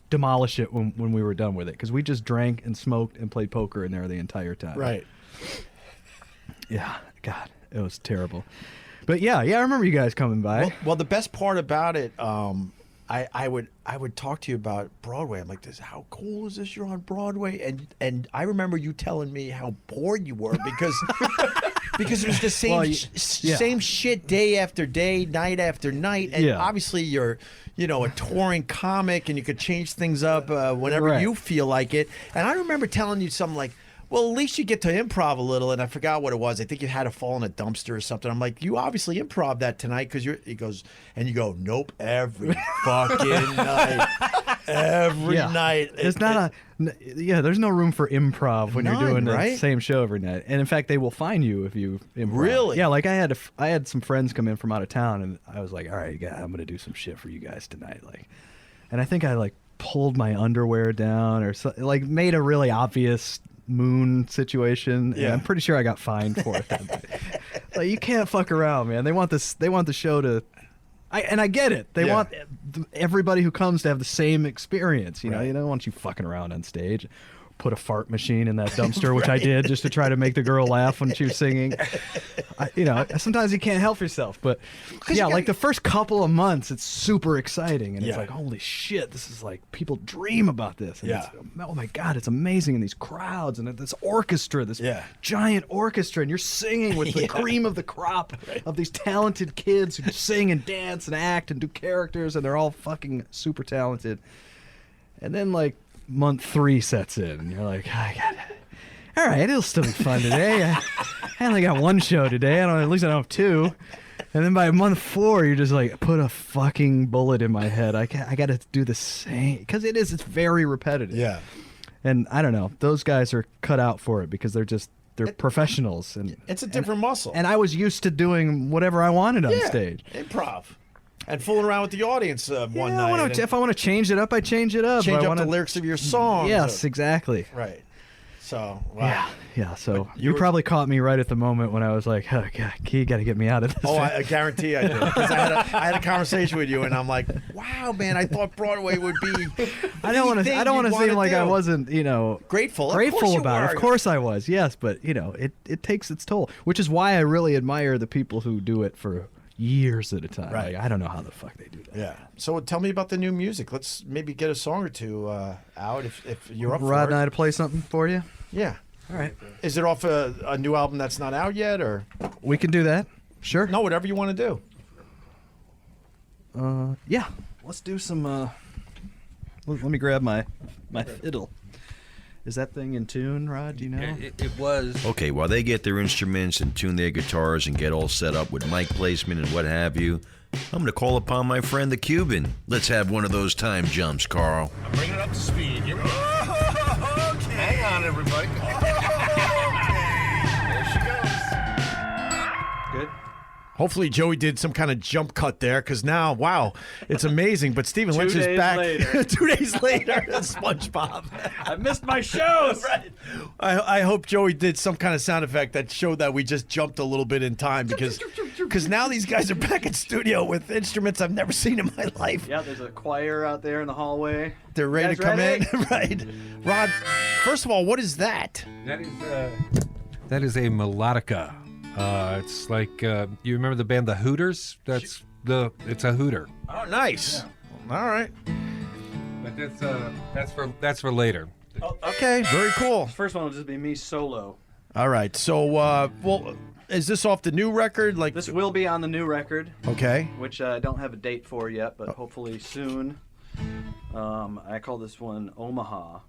demolish it when we were done with it, because we just drank and smoked and played poker in there the entire time. Right. Yeah. God, it was terrible. But yeah, I remember you guys coming by. Well, the best part about it, I would talk to you about Broadway. I'm like, how cool is this? You're on Broadway, and I remember you telling me how bored you were because because it was the same same shit day after day, night after night, and obviously you're a touring comic, and you could change things up whenever you feel like it. And I remember telling you something like, well, at least you get to improv a little, and I forgot what it was. I think you had to fall in a dumpster or something. I'm like, you obviously improv that tonight, because he goes, and you go, nope, every fucking night. Every night. There's there's no room for improv when you're doing the same show every night. And in fact, they will fine you if you improv. Really? Yeah, like I had some friends come in from out of town, and I was like, all right, I'm going to do some shit for you guys tonight. And I think I pulled my underwear down or made a really obvious moon situation. Yeah. I'm pretty sure I got fined for it. Like, you can't fuck around, man. They want this. They want the show to. I get it. They want everybody who comes to have the same experience. You know, they don't want you fucking around on stage. Put a fart machine in that dumpster, which I did just to try to make the girl laugh when she was singing. Sometimes you can't help yourself, but like the first couple of months, it's super exciting, and it's like, holy shit, this is like people dream about this. And it's, oh my god, it's amazing, and these crowds and this orchestra, this giant orchestra, and you're singing with the cream of the crop of these talented kids who sing and dance and act and do characters, and they're all fucking super talented. And then like month 3 sets in, and you're like, all right, it'll still be fun today. I only got 1 show today. At least I don't have 2. And then by month 4, you're just like, put a fucking bullet in my head. I got to do the same, because it's very repetitive. Yeah. And I don't know, those guys are cut out for it because they're professionals, and it's a different muscle. And I was used to doing whatever I wanted on stage. Improv. And fooling around with the audience one night. If I want to change it up, I change it up. Change up the lyrics of your song. Yes, exactly. Right. So, wow. Yeah, so you probably caught me right at the moment when I was like, oh, God, you got to get me out of this. Oh, I guarantee I did. Because I had a conversation with you, and I'm like, wow, man, I thought Broadway would be. I don't want to seem like I wasn't, grateful about it. Of course I was, yes, but, it takes its toll, which is why I really admire the people who do it for years at a time. Right. Like, I don't know how the fuck they do that. Yeah. So tell me about the new music. Let's maybe get a song or two out if you're up for it. Rod and I to play something for you? Yeah. All right. Is it off a new album that's not out yet, or? We can do that. Sure. No, whatever you want to do. Yeah. Let's do some. Let me grab my fiddle. Is that thing in tune, Rod? Do you know? It was. Okay, while they get their instruments and tune their guitars and get all set up with mic placement and what have you, I'm going to call upon my friend the Cuban. Let's have one of those time jumps, Carl. I'm bringing it up to speed. Here we go. Okay. Hang on, everybody. There she goes. Good. Hopefully Joey did some kind of jump cut there, because now, wow, it's amazing. But Stephen Lynch is back 2 days later. SpongeBob. I missed my shows. Right. I hope Joey did some kind of sound effect that showed that we just jumped a little bit in time, because now these guys are back in studio with instruments I've never seen in my life. Yeah, there's a choir out there in the hallway. They're ready to come in. Right. Rod, first of all, what is that? That is a melodica. It's like you remember the band The Hooters? It's a hooter. Oh, nice. Yeah. All right. But that's for later. Oh, okay, very cool. First one will just be me solo. All right. So, well, is this off the new record? Like, this will be on the new record. Okay. Which I don't have a date for yet, but hopefully soon. I call this one Omaha,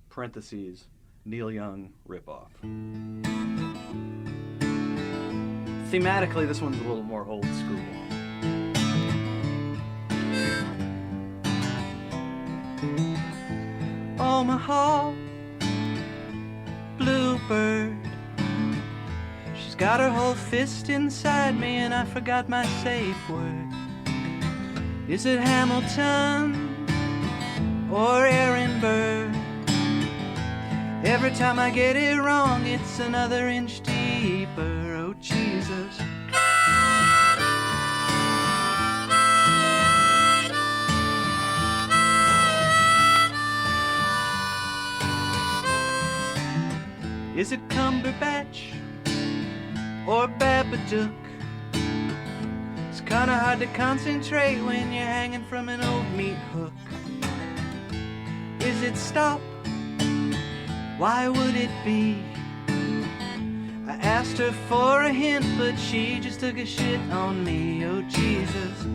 parentheses, Neil Young ripoff. Thematically, this one's a little more old school. Omaha, bluebird. She's got her whole fist inside me, and I forgot my safe word. Is it Hamilton or Ehrenberg? Every time I get it wrong, it's another inch deeper. Oh, Jesus. Is it Cumberbatch or Babadook? It's kinda hard to concentrate when you're hanging from an old meat hook. Is it Stop? Why would it be? I asked her for a hint, but she just took a shit on me. Oh, Jesus.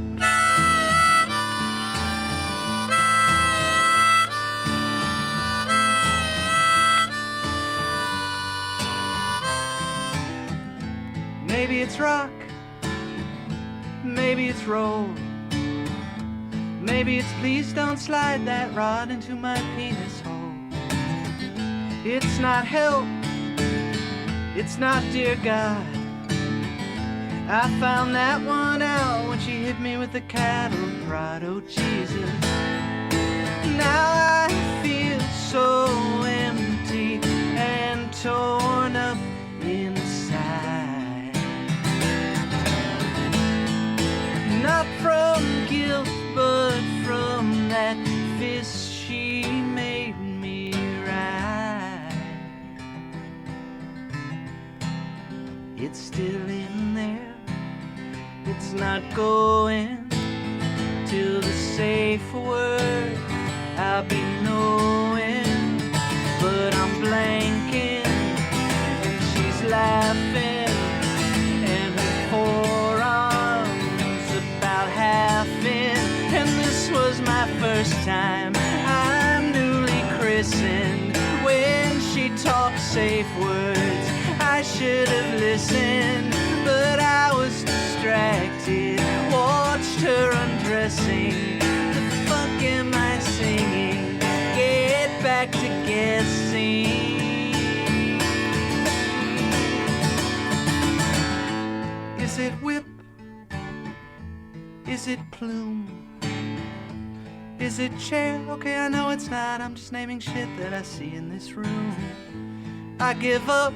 Maybe it's rock, maybe it's roll, maybe it's please don't slide that rod into my penis hole. It's not help, it's not dear God. I found that one out when she hit me with the cattle prod. Oh, Jesus. Now I feel so empty and torn up inside. it's still in there. It's not going till the safe word I'll be knowing. But I'm blanking and she's laughing, and her forearms about half in. And this was my first time I'm newly christened. When she talked safe words, I should have listened, but I was distracted. Watched her undressing. The fuck am I singing? Get back to guessing. Is it whip? Is it plume? Is it chair? Okay, I know it's not. I'm just naming shit that I see in this room. I give up.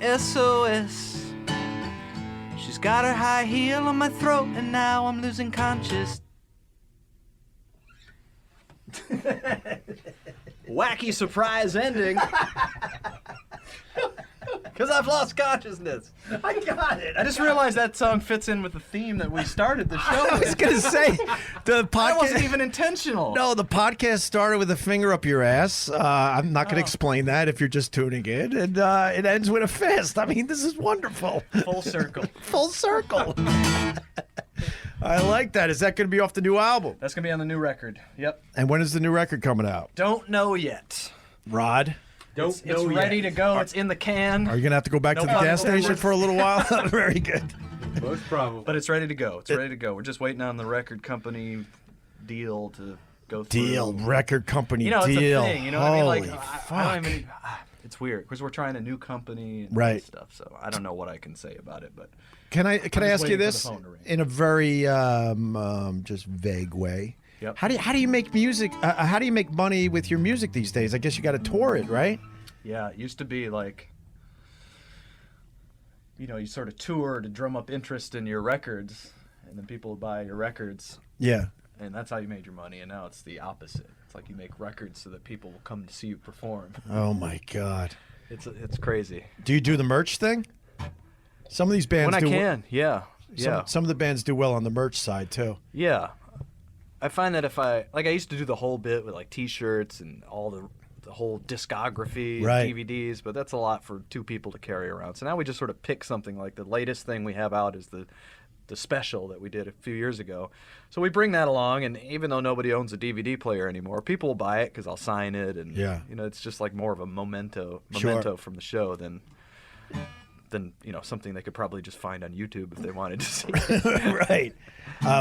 SOS. She's got her high heel on my throat, and now I'm losing conscious. Wacky surprise ending. Because I've lost consciousness. I got it. I just realized that song fits in with the theme that we started the show with. I was going to say, the podcast... That wasn't even intentional. No, the podcast started with a finger up your ass. I'm not going to explain that if you're just tuning in. And it ends with a fist. I mean, this is wonderful. Full circle. Full circle. I like that. Is that going to be off the new album? That's going to be on the new record. Yep. And when is the new record coming out? Don't know yet. Rod? It's ready to go. It's in the can. Are you going to have to go back to the gas station for a little while? Very good. Most probably. But it's ready to go. It's ready to go. We're just waiting on the record company deal to go through. Record company deal. It's a thing. You know what I mean? Like, fuck. I don't even... It's weird because we're trying a new company and stuff. So I don't know what I can say about it, but... Can I ask you this in a very just vague way? Yep. How do you make music? How do you make money with your music these days? I guess you got to tour it, right? Yeah, it used to be like, you sort of tour to drum up interest in your records, and then people would buy your records. Yeah. And that's how you made your money. And now it's the opposite. It's like you make records so that people will come to see you perform. Oh my God. It's crazy. Do you do the merch thing? Some of these bands when I can, yeah. Some of the bands do well on the merch side too. Yeah. I find that if I used to do the whole bit with like T-shirts and all the whole discography and DVDs, but that's a lot for two people to carry around. So now we just sort of pick something. Like the latest thing we have out is the special that we did a few years ago. So we bring that along, and even though nobody owns a DVD player anymore, people will buy it because I'll sign it, and it's just like more of a memento from the show than something they could probably just find on YouTube if they wanted to see. Right.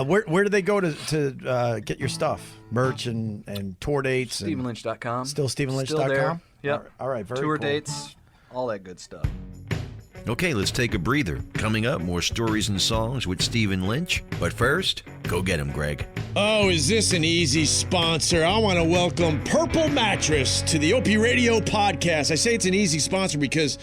Where do they go to get your stuff? Merch and tour dates? StephenLynch.com. Still StephenLynch.com? Still there. Yep. All right. Very Tour cool. dates, all that good stuff. Okay, let's take a breather. Coming up, more stories and songs with Stephen Lynch. But first, go get him, Greg. Oh, is this an easy sponsor? I want to welcome Purple Mattress to the OpieRadio podcast. I say it's an easy sponsor because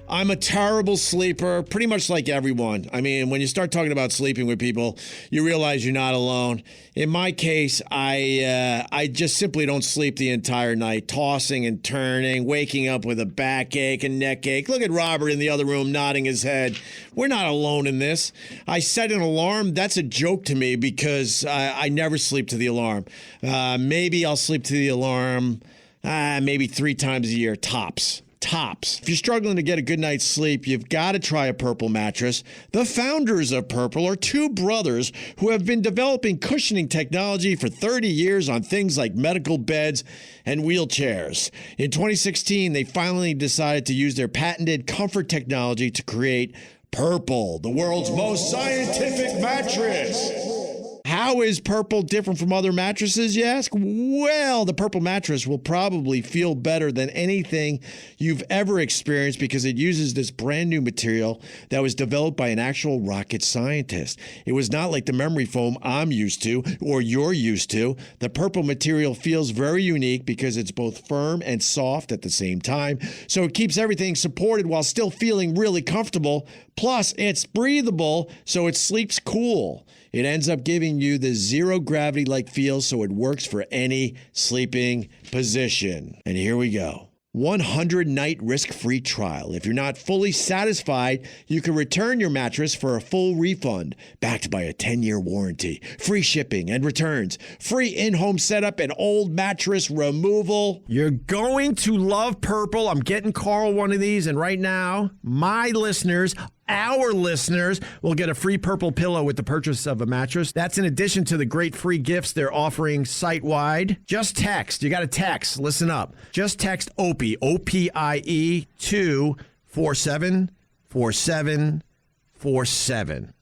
I'm a terrible sleeper, pretty much like everyone. I mean, when you start talking about sleeping with people, you realize you're not alone. In my case, I just simply don't sleep the entire night, tossing and turning, waking up with a backache and neck ache. Look at Robert in the other room nodding his head. We're not alone in this. I set an alarm. That's a joke to me because I never sleep to the alarm. Maybe I'll sleep to the alarm maybe 3 times a year, tops. If you're struggling to get a good night's sleep, you've got to try a Purple mattress. The founders of Purple are 2 brothers who have been developing cushioning technology for 30 years on things like medical beds and wheelchairs. In 2016, they finally decided to use their patented comfort technology to create Purple, the world's most scientific mattress. How is Purple different from other mattresses, you ask? Well, the Purple mattress will probably feel better than anything you've ever experienced because it uses this brand new material that was developed by an actual rocket scientist. It was not like the memory foam I'm used to or you're used to. The Purple material feels very unique because it's both firm and soft at the same time, so it keeps everything supported while still feeling really comfortable. Plus, it's breathable, so it sleeps cool. It ends up giving you the zero gravity-like feel, so it works for any sleeping position. And here we go. 100-night risk-free trial. If you're not fully satisfied, you can return your mattress for a full refund, backed by a 10-year warranty, free shipping and returns, free in-home setup and old mattress removal. You're going to love purple. I'm getting Carl one of these, and right now, my listeners, our listeners, will get a free purple pillow with the purchase of a mattress. That's in addition to the great free gifts they're offering site-wide. Just text. You got to text. Listen up. Just text Opie, O-P-I-E, to 474747.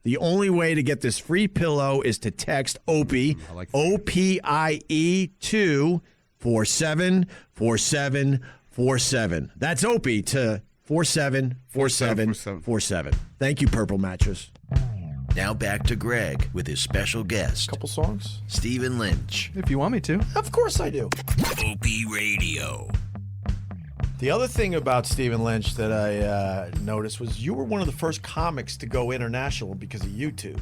The only way to get this free pillow is to text Opie, O-P-I-E, to 474747. That's Opie to 474747. Thank you, Purple Mattress. Now back to Greg with his special guest, Couple songs? Stephen Lynch. If you want me to. Of course I do. OpieRadio. The other thing about Stephen Lynch that I noticed was you were one of the first comics to go international because of YouTube.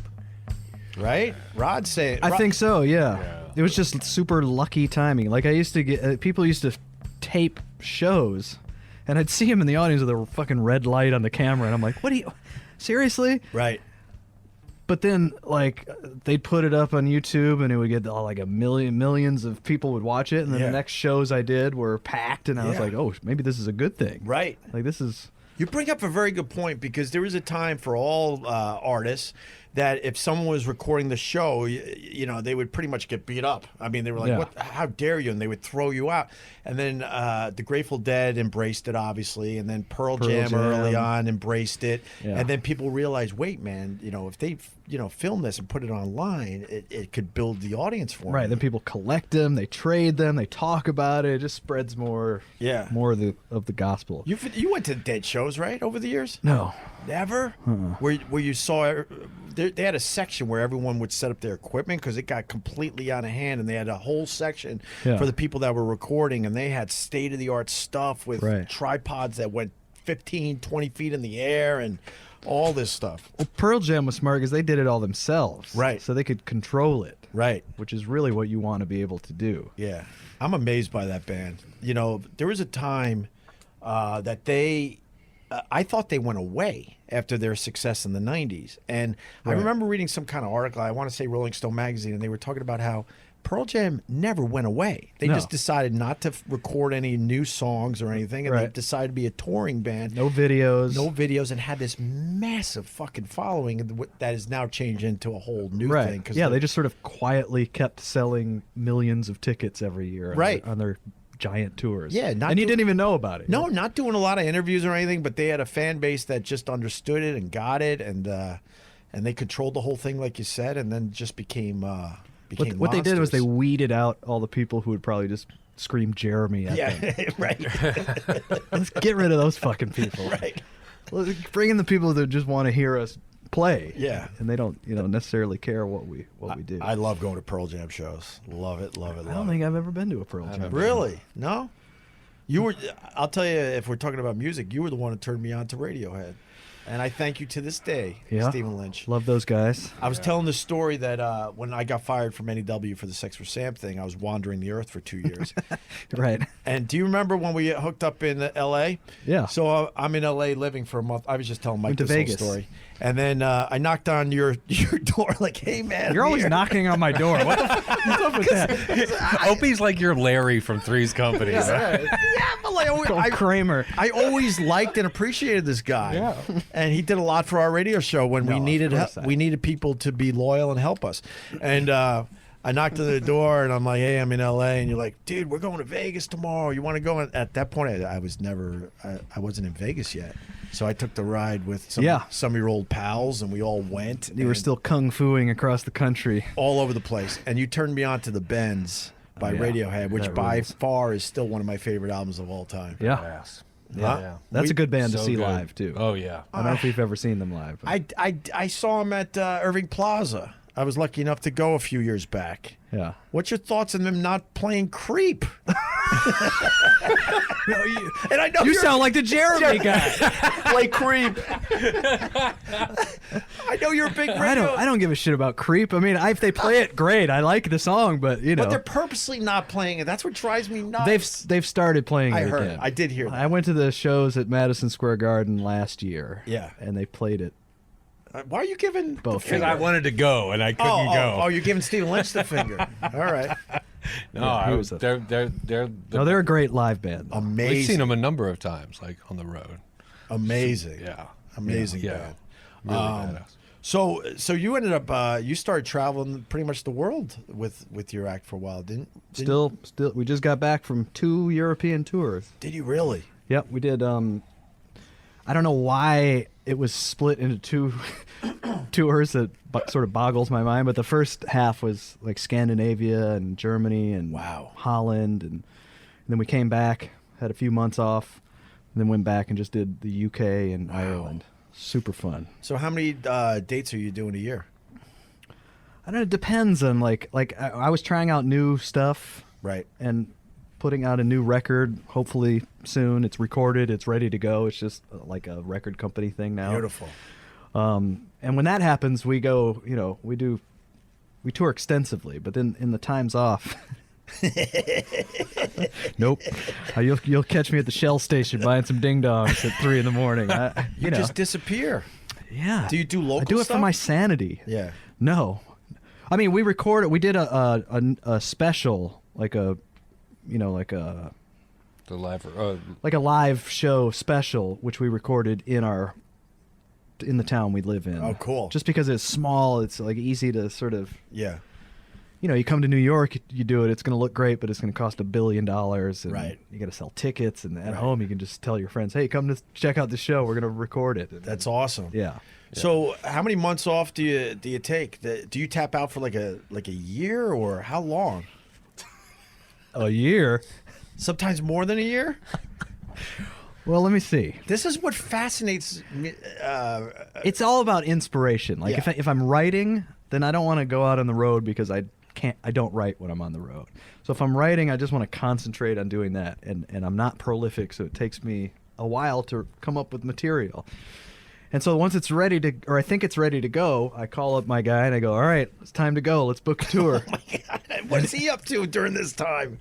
Right? Rod say I think so, yeah. It was just super lucky timing. Like I used to get people used to tape shows, and I'd see him in the audience with a fucking red light on the camera, and I'm like, "What do you seriously?" Right. But then, like, they'd put it up on YouTube, and it would get like millions of people would watch it, and then the next shows I did were packed, and I was like, "Oh, maybe this is a good thing." Right. Like this is. You bring up a very good point, because there was a time for all artists that if someone was recording the show, you know, they would pretty much get beat up. I mean, they were like, "What? How dare you?" And they would throw you out. And then the Grateful Dead embraced it, obviously, and then Pearl Jam early on embraced it. Yeah. And then people realized, wait, man, you know, if they film this and put it online, it could build the audience for them. Right. Then people collect them, they trade them, they talk about it. It just spreads more. Yeah. More of the gospel. You went to Dead shows, right, over the years? No. Never? Where you saw they had a section where everyone would set up their equipment because it got completely out of hand, and they had a whole section for the people that were recording, and they had state-of-the-art stuff with tripods that went 15, 20 feet in the air and all this stuff. Well, Pearl Jam was smart because they did it all themselves. Right. So they could control it. Right. Which is really what you want to be able to do. Yeah. I'm amazed by that band. You know, there was a time that they... I thought they went away after their success in the 90s. And I remember reading some kind of article, I want to say Rolling Stone magazine, and they were talking about how Pearl Jam never went away. They just decided not to record any new songs or anything, and they decided to be a touring band. No videos, and had this massive fucking following that has now changed into a whole new thing. Yeah, they just sort of quietly kept selling millions of tickets every year on their giant tours. Yeah, and you didn't even know about it. No, not doing a lot of interviews or anything, but they had a fan base that just understood it and got it, and they controlled the whole thing, like you said, and then just became what they did was they weeded out all the people who would probably just scream Jeremy at them. Right. Let's get rid of those fucking people. Right. Let's bring in the people that just want to hear us play. Yeah. And they don't, necessarily care what we do. I love going to Pearl Jam shows. Love it. I don't think I've ever been to a Pearl Jam. Really? No? You were. I'll tell you, if we're talking about music, you were the one who turned me on to Radiohead. And I thank you to this day, Stephen Lynch. Love those guys. I was telling the story that when I got fired from NEW for the Sex for Sam thing, I was wandering the earth for 2 years. Right. And do you remember when we hooked up in L.A.? Yeah. So I'm in L.A. living for a month. I was just telling Mike this whole Vegas. story. And then I knocked on your door like, hey, man. You're always knocking on my door. What's up with that? Opie's like your Larry from Three's Company. Yeah, but like, Kramer. I always liked and appreciated this guy. Yeah. And he did a lot for our radio show when we needed we needed people to be loyal and help us. And I knocked on the door and I'm like, hey, I'm in LA, and you're like, dude, we're going to Vegas tomorrow. You want to go? And at that point, I wasn't in Vegas yet. So I took the ride with some of your old pals, and we all went. You were still kung fuing across the country. All over the place. And you turned me on to The Bends by Radiohead, which by far is still one of my favorite albums of all time. Yeah. That's a good band to see live, too. Oh, yeah. I don't know if we've ever seen them live. I saw them at Irving Plaza. I was lucky enough to go a few years back. Yeah. What's your thoughts on them not playing Creep? And I know You you're- sound like the Jeremy guy. Play Creep. I know you're a big radio. I don't give a shit about Creep. I mean, if they play it, great. I like the song, but you know. But they're purposely not playing it. That's what drives me nuts. They've started playing it I heard. again. I did hear that. I went to the shows at Madison Square Garden last year. Yeah. And they played it. Why are you giving Both. Because I wanted to go and I couldn't go. Oh, you're giving Stephen Lynch the finger. All right. No, they're No, they're a great live band. Amazing. We've seen them a number of times, like on the road. Amazing. Yeah. Amazing Yeah. band. Really badass. So you ended up you started traveling pretty much the world with your act for a while, didn't Still, we just got back from 2 European tours. Did you really? Yep, we did. I don't know why it was split into 2 tours. That sort of boggles my mind. But the first half was like Scandinavia and Germany and Holland, and then we came back, had a few months off, and then went back and just did the UK and Ireland. Super fun. So how many dates are you doing a year? I don't know. It depends on like I was trying out new stuff, right, and putting out a new record. Hopefully soon. It's recorded. It's ready to go. It's just like a record company thing now. Beautiful. And when that happens, we go. You know, we tour extensively. But then in the times off. Nope. You'll catch me at the Shell station buying some ding dongs at 3 a.m. You just disappear. Yeah. Do you do local I do it stuff? for my sanity. Yeah. No. I mean, we recorded. We did a special, like a live show special, which we recorded in the town we live in. Oh, cool. Just because it's small, it's like easy to sort of. Yeah. You know, you come to New York, you do it. It's going to look great, but it's going to cost $1 billion. And Right. You got to sell tickets, and at home you can just tell your friends, "Hey, come to check out the show. We're going to record it." That's awesome. Yeah. So how many months off do you take? Do you tap out for like a year, or how long? A year. Sometimes more than a year. Well, let me see. This is what fascinates me. It's all about inspiration. Like Yeah. if I'm writing, then I don't want to go out on the road because I don't write when I'm on the road. So if I'm writing, I just want to concentrate on doing that, and I'm not prolific, so it takes me a while to come up with material. And so once it's ready to, or I think it's ready to go, I call up my guy and I go, "All right, it's time to go. Let's book a tour." Oh my God. What is he up to during this time?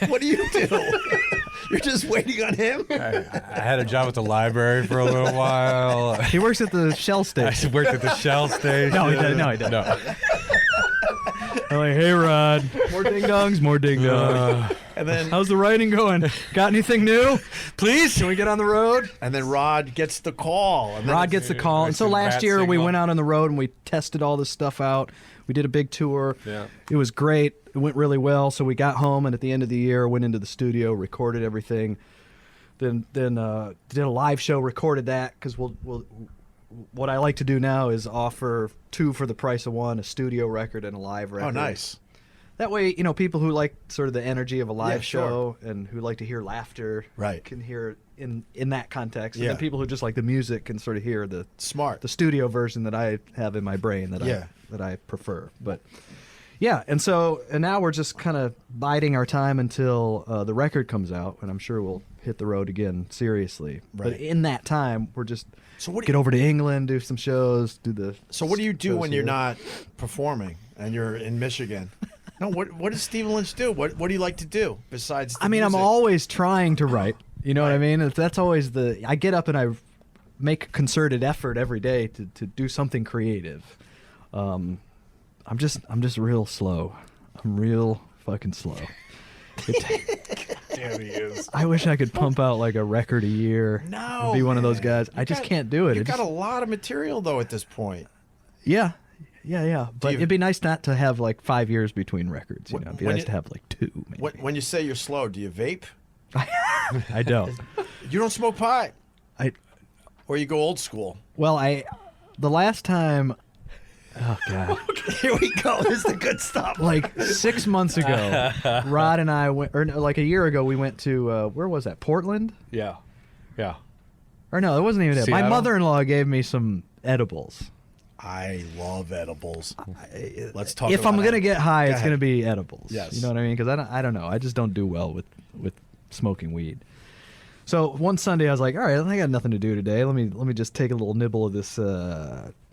What do you do? You're just waiting on him? I had a job at the library for a little while. He works at the Shell station. I worked at the Shell station. No, he doesn't. No, he doesn't. I'm like, "Hey, Rod, more ding dongs, more ding dongs." And then How's the writing going? Got anything new? Please, can we get on the road? And then Rod gets the call. And then Rod gets the call. And so last year we went out on the road and we tested all this stuff out. We did a big tour. Yeah. It was great. It went really well. So we got home, and at the end of the year, went into the studio, recorded everything. Then did a live show, recorded that, because what I like to do now is offer 2 for the price of 1, a studio record and a live record. Oh, nice. That way, you know, people who like sort of the energy of a live Yeah, sure. show and who like to hear laughter can hear it in that context. And Yeah. then people who just like the music can sort of hear the studio version that I have in my brain that I prefer. But yeah, and now we're just kind of biding our time until the record comes out, and I'm sure we'll hit the road again seriously. Right. But in that time, we're just what do get over to England, do some shows, do the. So what do you do shows when you're here. not performing and you're in Michigan? No, what does Stephen Lynch do? What do you like to do besides the I mean, music? I'm always trying to write. You know what I mean? That's always I get up and I make a concerted effort every day to do something creative. I'm just real slow. I'm real fucking slow. Damn, he is. I wish I could pump out like a record a year. No, be one of those man. guys. I just can't do it. You've got a lot of material though at this point. Yeah. But it'd be nice not to have like 5 years between records. You know, it'd be nice to have like 2. Maybe. When you say you're slow, do you vape? I don't. You don't smoke pot? Or you go old school? Well, the last time. Oh God! Here we go. This is the good stuff. Like 6 months ago, Rod and I went, or no, like a year ago, we went to where was that? Portland? Yeah. Or no, it wasn't even that. My Seattle? mother-in-law gave me some edibles. I love edibles. Let's talk. If about I'm gonna it. get high, Go it's ahead. gonna be edibles. Yes. You know what I mean? Because I don't know. I just don't do well with with smoking weed. So one Sunday I was like, all right, I got nothing to do today. Let me just take a little nibble of this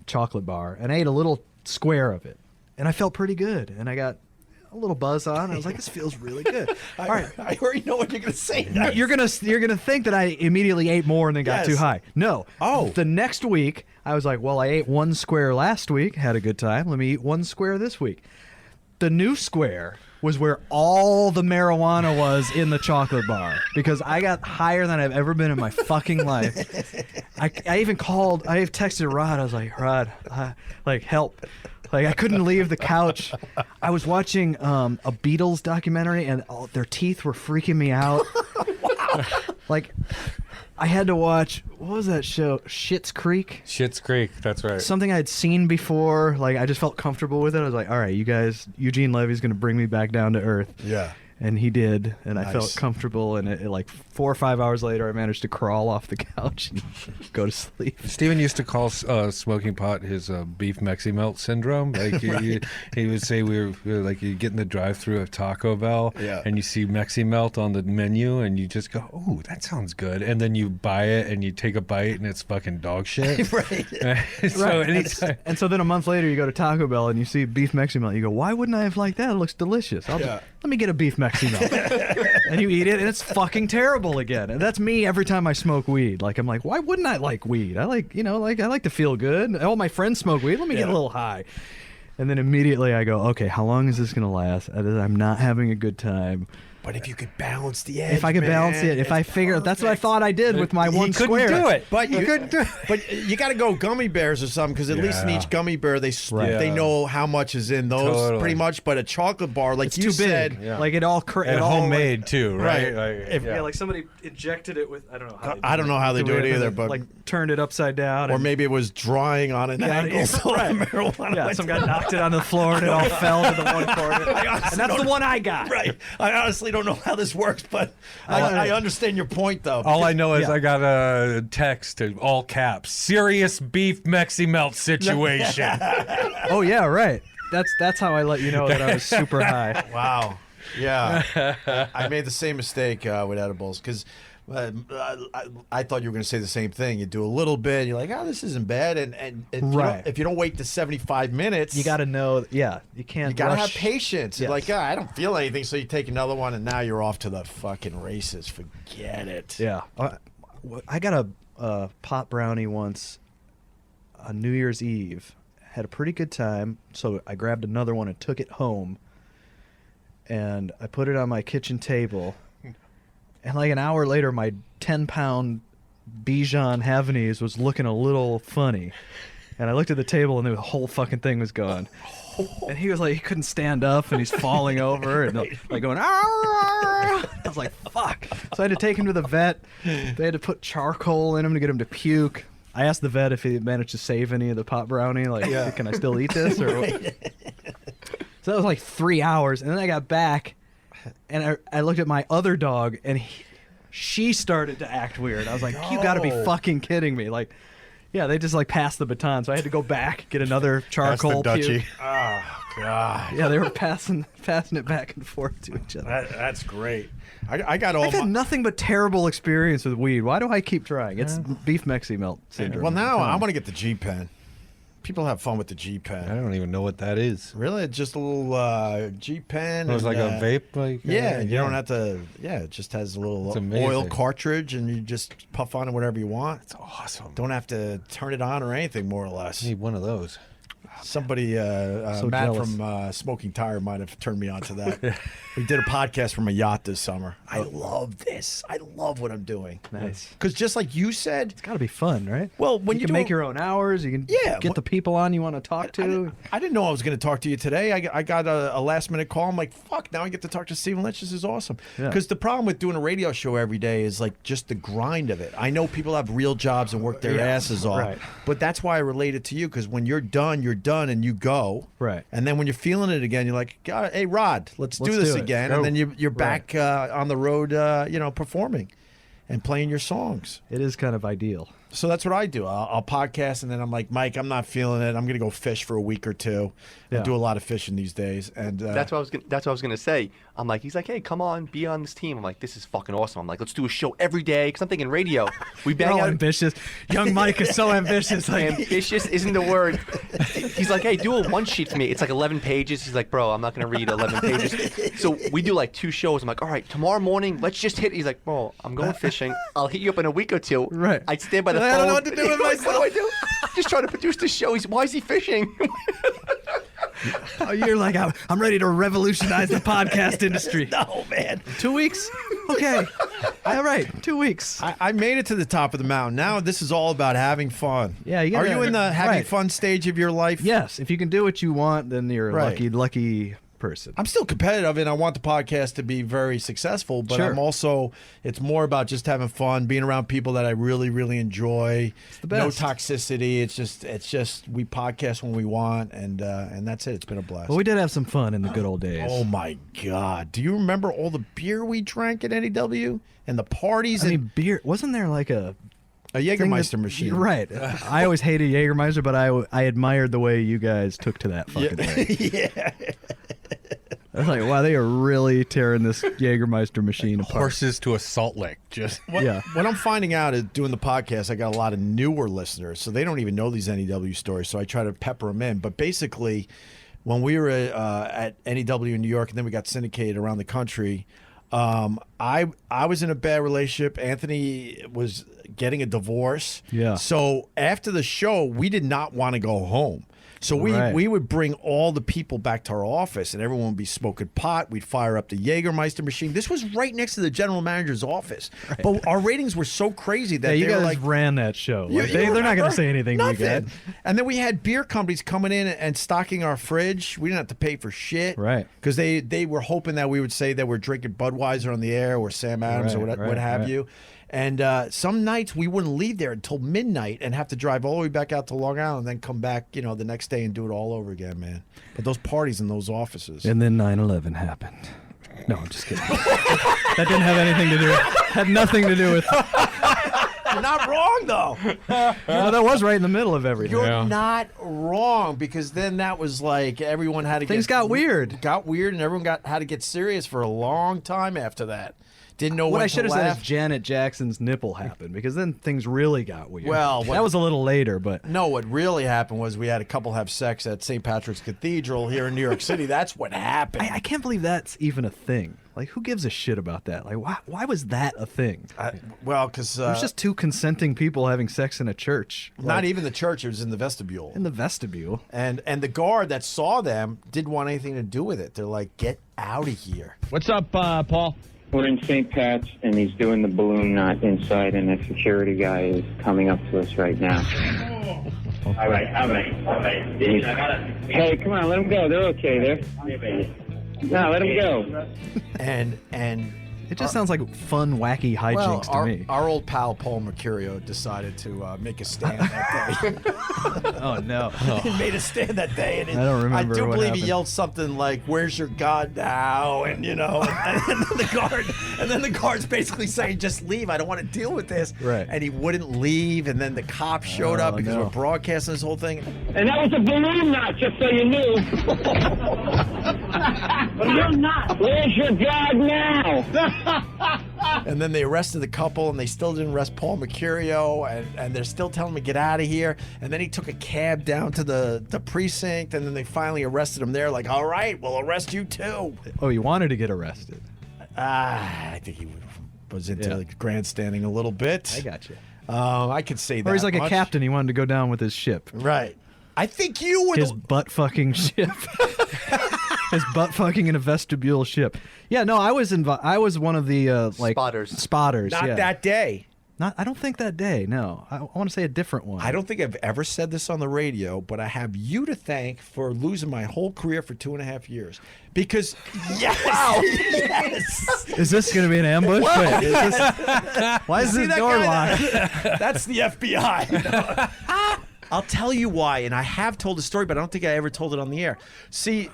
chocolate bar, and I ate a little square of it, and I felt pretty good, and I got a little buzz on. I was like, this feels really good. All right, I already know what you're gonna say. Now. You're gonna think that I immediately ate more and then got too high. No. Oh. The next week I was like, well, I ate one square last week, had a good time. Let me eat one square this week. The new square was where all the marijuana was in the chocolate bar, because I got higher than I've ever been in my fucking life. I texted Rod. I was like, Rod, like, help. Like, I couldn't leave the couch. I was watching a Beatles documentary, and their teeth were freaking me out. Like, I had to watch, what was that show? Schitt's Creek? Schitt's Creek, that's right. Something I had seen before. Like, I just felt comfortable with it. I was like, all right, you guys, Eugene Levy's going to bring me back down to earth. Yeah. And he did, and I Nice. felt comfortable. And it, like 4 or 5 hours later, I managed to crawl off the couch and go to sleep. Steven used to call smoking pot his beef Mexi Melt syndrome. Like he would say we were like, you get in the drive-thru of Taco Bell, and you see Mexi Melt on the menu, and you just go, "Oh, that sounds good," and then you buy it, and you take a bite, and it's fucking dog shit. Right. So Right. anytime. And so then a month later, you go to Taco Bell and you see beef Mexi Melt. You go, why wouldn't I have liked that? It looks delicious. Let me get a beef Mexi Melt. And you eat it, and it's fucking terrible again. And that's me every time I smoke weed. Like, I'm like, why wouldn't I like weed? I like, I like to feel good. All my friends smoke weed. Let me get a little high. And then immediately I go, okay, how long is this going to last? I'm not having a good time. But if you could balance the edge, If I could balance it, if I figure, that's what I thought I did with my one square. Couldn't do it. But you couldn't do it. But you got to go gummy bears or something, because at least in each gummy bear they know how much is in those pretty much. But a chocolate bar, like It's you too said, big. Like it all And homemade too, right? Like, like somebody injected it with, I don't know how. I don't know how they do it either, but like turned it upside down, or maybe it was drying on an angle. So right. marijuana Yeah, went some guy down. knocked it on the floor and it all fell to the one corner. And that's the one I got. Right. I honestly don't know how this works, but I understand your point, though. All I know is I got a text in all caps: serious beef Mexi Melt situation. Oh yeah, right. That's how I let you know that I was super high. Wow. Yeah. I made the same mistake with edibles, because I thought you were going to say the same thing. You do a little bit, you're like, oh, this isn't bad. And if you don't wait to 75 minutes, You got to know, you can't. you got to have rush. patience. Yes. You're like, I don't feel anything, so you take another one, and now you're off to the fucking races. Forget it. Yeah. I got a pot brownie once on New Year's Eve. Had a pretty good time, so I grabbed another one and took it home. And I put it on my kitchen table. And like an hour later, my 10-pound Bichon Havanese was looking a little funny. And I looked at the table, and the whole fucking thing was gone. And he was like, he couldn't stand up, and he's falling over, and like going, I was like, fuck. So I had to take him to the vet. They had to put charcoal in him to get him to puke. I asked the vet if he managed to save any of the pot brownie. Like, can I still eat this? Or what? So that was like 3 hours. And then I got back, and I looked at my other dog, and she started to act weird. I was like, you got to be fucking kidding me. Like, yeah, they just like passed the baton. So I had to go back, get another charcoal puke. Oh, God. Yeah, they were passing it back and forth to each other. That's great. I got all I've had nothing but terrible experience with weed. Why do I keep trying? It's beef Mexi Melt syndrome. Well, now I want to get the G-Pen. People have fun with the G-Pen. I don't even know what that is. Really? It's just a little G-Pen. It was like a vape? You don't have to... Yeah, it just has a little oil cartridge, and you just puff on it whatever you want. It's awesome. Don't have to turn it on or anything, more or less. Need one of those. Somebody, Matt jealous. from Smoking Tire might have turned me on to that. We did a podcast from a yacht this summer. I love this. I love what I'm doing. Nice. Because just like you said... It's got to be fun, right? Well, when you you can do make your own hours. You can get the people on you want to talk to. I didn't know I was going to talk to you today. I got a last-minute call. I'm like, fuck, now I get to talk to Stephen Lynch. This is awesome. Because the problem with doing a radio show every day is like just the grind of it. I know people have real jobs and work their asses off. Right. But that's why I relate it to you, because when you're done, and you go. Right. And then when you're feeling it again, you're like, God, hey, Rod, let's do this do it. again. Go. And then you're back on the road, performing and playing your songs. It is kind of ideal. So that's what I do. I'll podcast, and then I'm like, Mike, I'm not feeling it. I'm going to go fish for a week or two. I do a lot of fishing these days, and that's what I was gonna say. I'm like, he's like, hey, come on, be on this team. I'm like, this is fucking awesome. I'm like, let's do a show every day, because I'm thinking radio. We bang out. Ambitious. Young Mike is so ambitious. Like, ambitious isn't the word. He's like, hey, do a one sheet for me. It's like 11 pages. He's like, bro, I'm not gonna read 11 pages. So we do like 2 shows. I'm like, all right, tomorrow morning, let's just hit. He's like, bro, I'm going fishing. I'll hit you up in a week or 2. Right. I'd stand by the phone. I don't know what to do with myself. What do I do? Just trying to produce the show. Why is he fishing? Oh, you're like, I'm ready to revolutionize the podcast industry. No, man. 2 weeks? Okay. All right, 2 weeks. I made it to the top of the mountain. Now this is all about having fun. Yeah, Are you in the having fun stage of your life? Yes. If you can do what you want, then you're a lucky person. I'm still competitive, and I want the podcast to be very successful, but Sure. I'm also, it's more about just having fun, being around people that I really, really enjoy. It's the best. No toxicity. It's just we podcast when we want, and that's it. It's been a blast. Well, we did have some fun in the good old days. Oh my God. Do you remember all the beer we drank at NEW and the parties? I mean, beer, wasn't there like a Jägermeister machine? Right. I always hated Jägermeister, but I admired the way you guys took to that fucking thing. Yeah. I was like, wow, they are really tearing this Jägermeister machine apart. Horses to a salt lick. Just What I'm finding out is doing the podcast, I got a lot of newer listeners, so they don't even know these NEW stories, so I try to pepper them in. But basically, when we were at NEW in New York, and then we got syndicated around the country, I was in a bad relationship. Anthony was getting a divorce. Yeah. So after the show, we did not want to go home. So we would bring all the people back to our office, and everyone would be smoking pot. We'd fire up the Jägermeister machine. This was right next to the general manager's office. Right. But our ratings were so crazy that you they were guys like, ran that show. You- Like, you they're not going to remember? say anything to you Nothing. guys. And then we had beer companies coming in and stocking our fridge. We didn't have to pay for shit. Right. Because they were hoping that we would say that we're drinking Budweiser on the air or Sam Adams or what have you. And some nights we wouldn't leave there until midnight and have to drive all the way back out to Long Island and then come back, the next day and do it all over again, man. But those parties in those offices. And then 9/11 happened. No, I'm just kidding. That didn't have anything to do. Had nothing to do with. You're not wrong, though. No, that was right in the middle of everything. You're not wrong, because then that was like everyone had to Things got weird. Got weird, and everyone had to get serious for a long time after that. Didn't know What when I should to have said laugh. is Janet Jackson's nipple happened, because then things really got weird. Well, that was a little later, but No, what really happened was we had a couple have sex at St. Patrick's Cathedral here in New York City. That's what happened. I can't believe that's even a thing. Like, who gives a shit about that? Like, why was that a thing? Well, because it was just 2 consenting people having sex in a church. not even the church; it was in the vestibule. In the vestibule. And the guard that saw them didn't want anything to do with it. They're like, "Get out of here." What's up, Paul? We're in St. Pat's, and he's doing the balloon knot inside, and the security guy is coming up to us right now. All right. Hey, come on, let him go. They're okay there. No, let him go. And it just sounds like fun, wacky hijinks to me. Our old pal Paul Mercurio decided to make a stand that day. Oh no! He made a stand that day, and I don't remember I do what believe happened. he yelled something like, "Where's your God now?" And and then the guard's basically saying, "Just leave. I don't want to deal with this." Right. And he wouldn't leave, and then the cops showed up because no. we're broadcasting this whole thing. And that was a balloon knot, just so you knew. You're not. Where's your God now? And then they arrested the couple, and they still didn't arrest Paul Mercurio, and they're still telling him to get out of here. And then he took a cab down to the precinct, and then they finally arrested him there. Like, all right, we'll arrest you too. Oh, you wanted to get arrested. I think he was into grandstanding a little bit. I got you. I could say that. Or he's like much. a captain. He wanted to go down with his ship. Right. I think you were his butt fucking ship. His butt fucking in a vestibule ship. Yeah, no, I was one of the like spotters. Not yeah. that day. I don't think that day. No, I want to say a different one. I don't think I've ever said this on the radio, but I have you to thank for losing my whole career for 2.5 years. Because yes, Is this going to be an ambush? Wait, is this, why is See this that door guy? locked? That's the FBI. I'll tell you why, and I have told the story, but I don't think I ever told it on the air. See,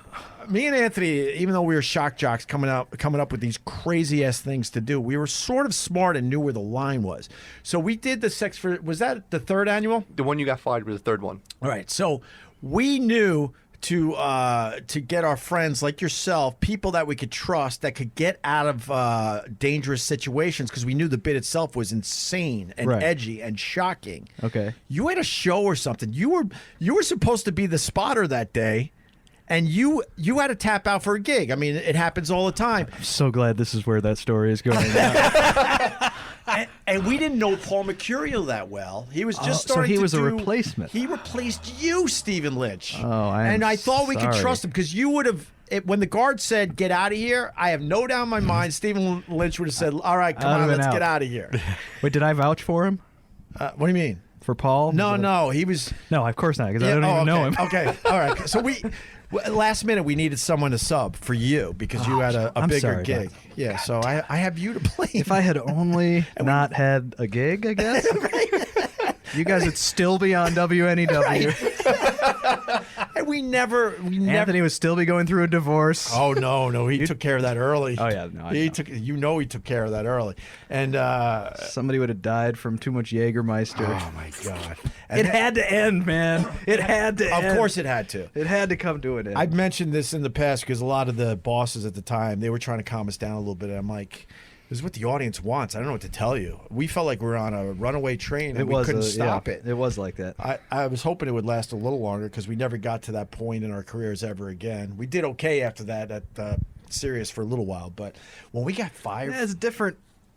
me and Anthony, even though we were shock jocks coming up with these crazy ass things to do, we were sort of smart and knew where the line was. So we did the Sex for, was that the third annual? The one you got fired was the third one. All right, so we knew to get our friends like yourself, people that we could trust, that could get out of dangerous situations, because we knew the bit itself was insane and edgy and shocking. Okay. You had a show or something. You were supposed to be the spotter that day, and you had to tap out for a gig. I mean, it happens all the time. I'm so glad this is where that story is going. And we didn't know Paul Mercurio that well. He was just starting to So he was a replacement. He replaced you, Stephen Lynch. Oh, And I thought we could trust him, because you would have, when the guard said, "Get out of here," I have no doubt in my mind Stephen Lynch would have said, "All right, come on, let's get out of here." Wait, did I vouch for him? What do you mean? For Paul? No, he was... No, of course not, because I don't even know him. Okay, all right. So last minute, we needed someone to sub for you, because you had a bigger sorry, gig. Yeah, so I have you to blame. If I had only not had a gig, I guess, you guys would still be on WNEW. And we never. Anthony would still be going through a divorce. Oh no, he took care of that early. Oh yeah, no, he took care of that early, and somebody would have died from too much Jägermeister. Oh my God! It had to end, man. It had to end. Of course, it had to. It had to come to an end. I've mentioned this in the past, because a lot of the bosses at the time, they were trying to calm us down a little bit. And I'm like, this is what the audience wants. I don't know what to tell you. We felt like we were on a runaway train, and we couldn't stop it. It was like that. I was hoping it would last a little longer, because we never got to that point in our careers ever again. We did okay after that at Sirius for a little while, but when we got fired... Yeah, it's a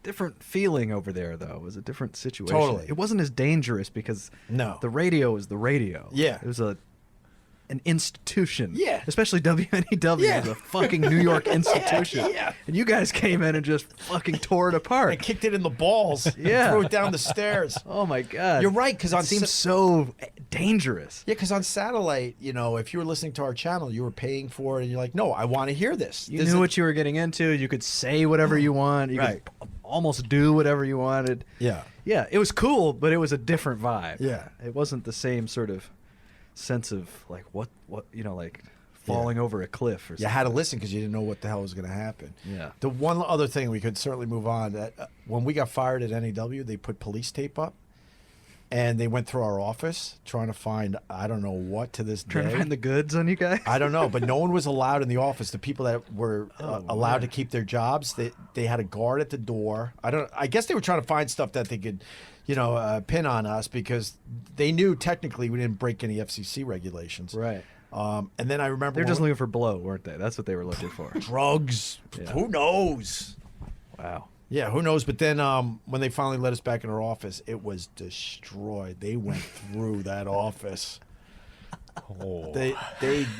different feeling over there, though. It was a different situation. Totally. It wasn't as dangerous, because the radio is the radio. Yeah. It was an institution. Yeah. Especially WNEW is a fucking New York institution. Yeah. And you guys came in and just fucking tore it apart. And kicked it in the balls. Yeah. Threw it down the stairs. Oh my God. You're right, because it seems so dangerous. Yeah, because on satellite, if you were listening to our channel, you were paying for it, and you're like, no, I want to hear this. You knew what you were getting into. You could say whatever you want. You could almost do whatever you wanted. Yeah. Yeah, it was cool, but it was a different vibe. Yeah. It wasn't the same sort of sense of like what like falling over a cliff or something. You had to listen, because you didn't know what the hell was going to happen. Yeah. The one other thing, we could certainly move on, that when we got fired at NEW, they put police tape up, and they went through our office trying to find, I don't know what, to this day. Trying to find the goods on you guys? I don't know, but no one was allowed in the office. The people that were allowed to keep their jobs, they had a guard at the door. I guess they were trying to find stuff that they could, pin on us, because they knew technically we didn't break any FCC regulations. Right. And then I remember they're just looking for blow, weren't they? That's what they were looking for. Drugs. Yeah. Who knows? Wow. Yeah, who knows? But then when they finally let us back in our office, it was destroyed. They went through that office. Oh. They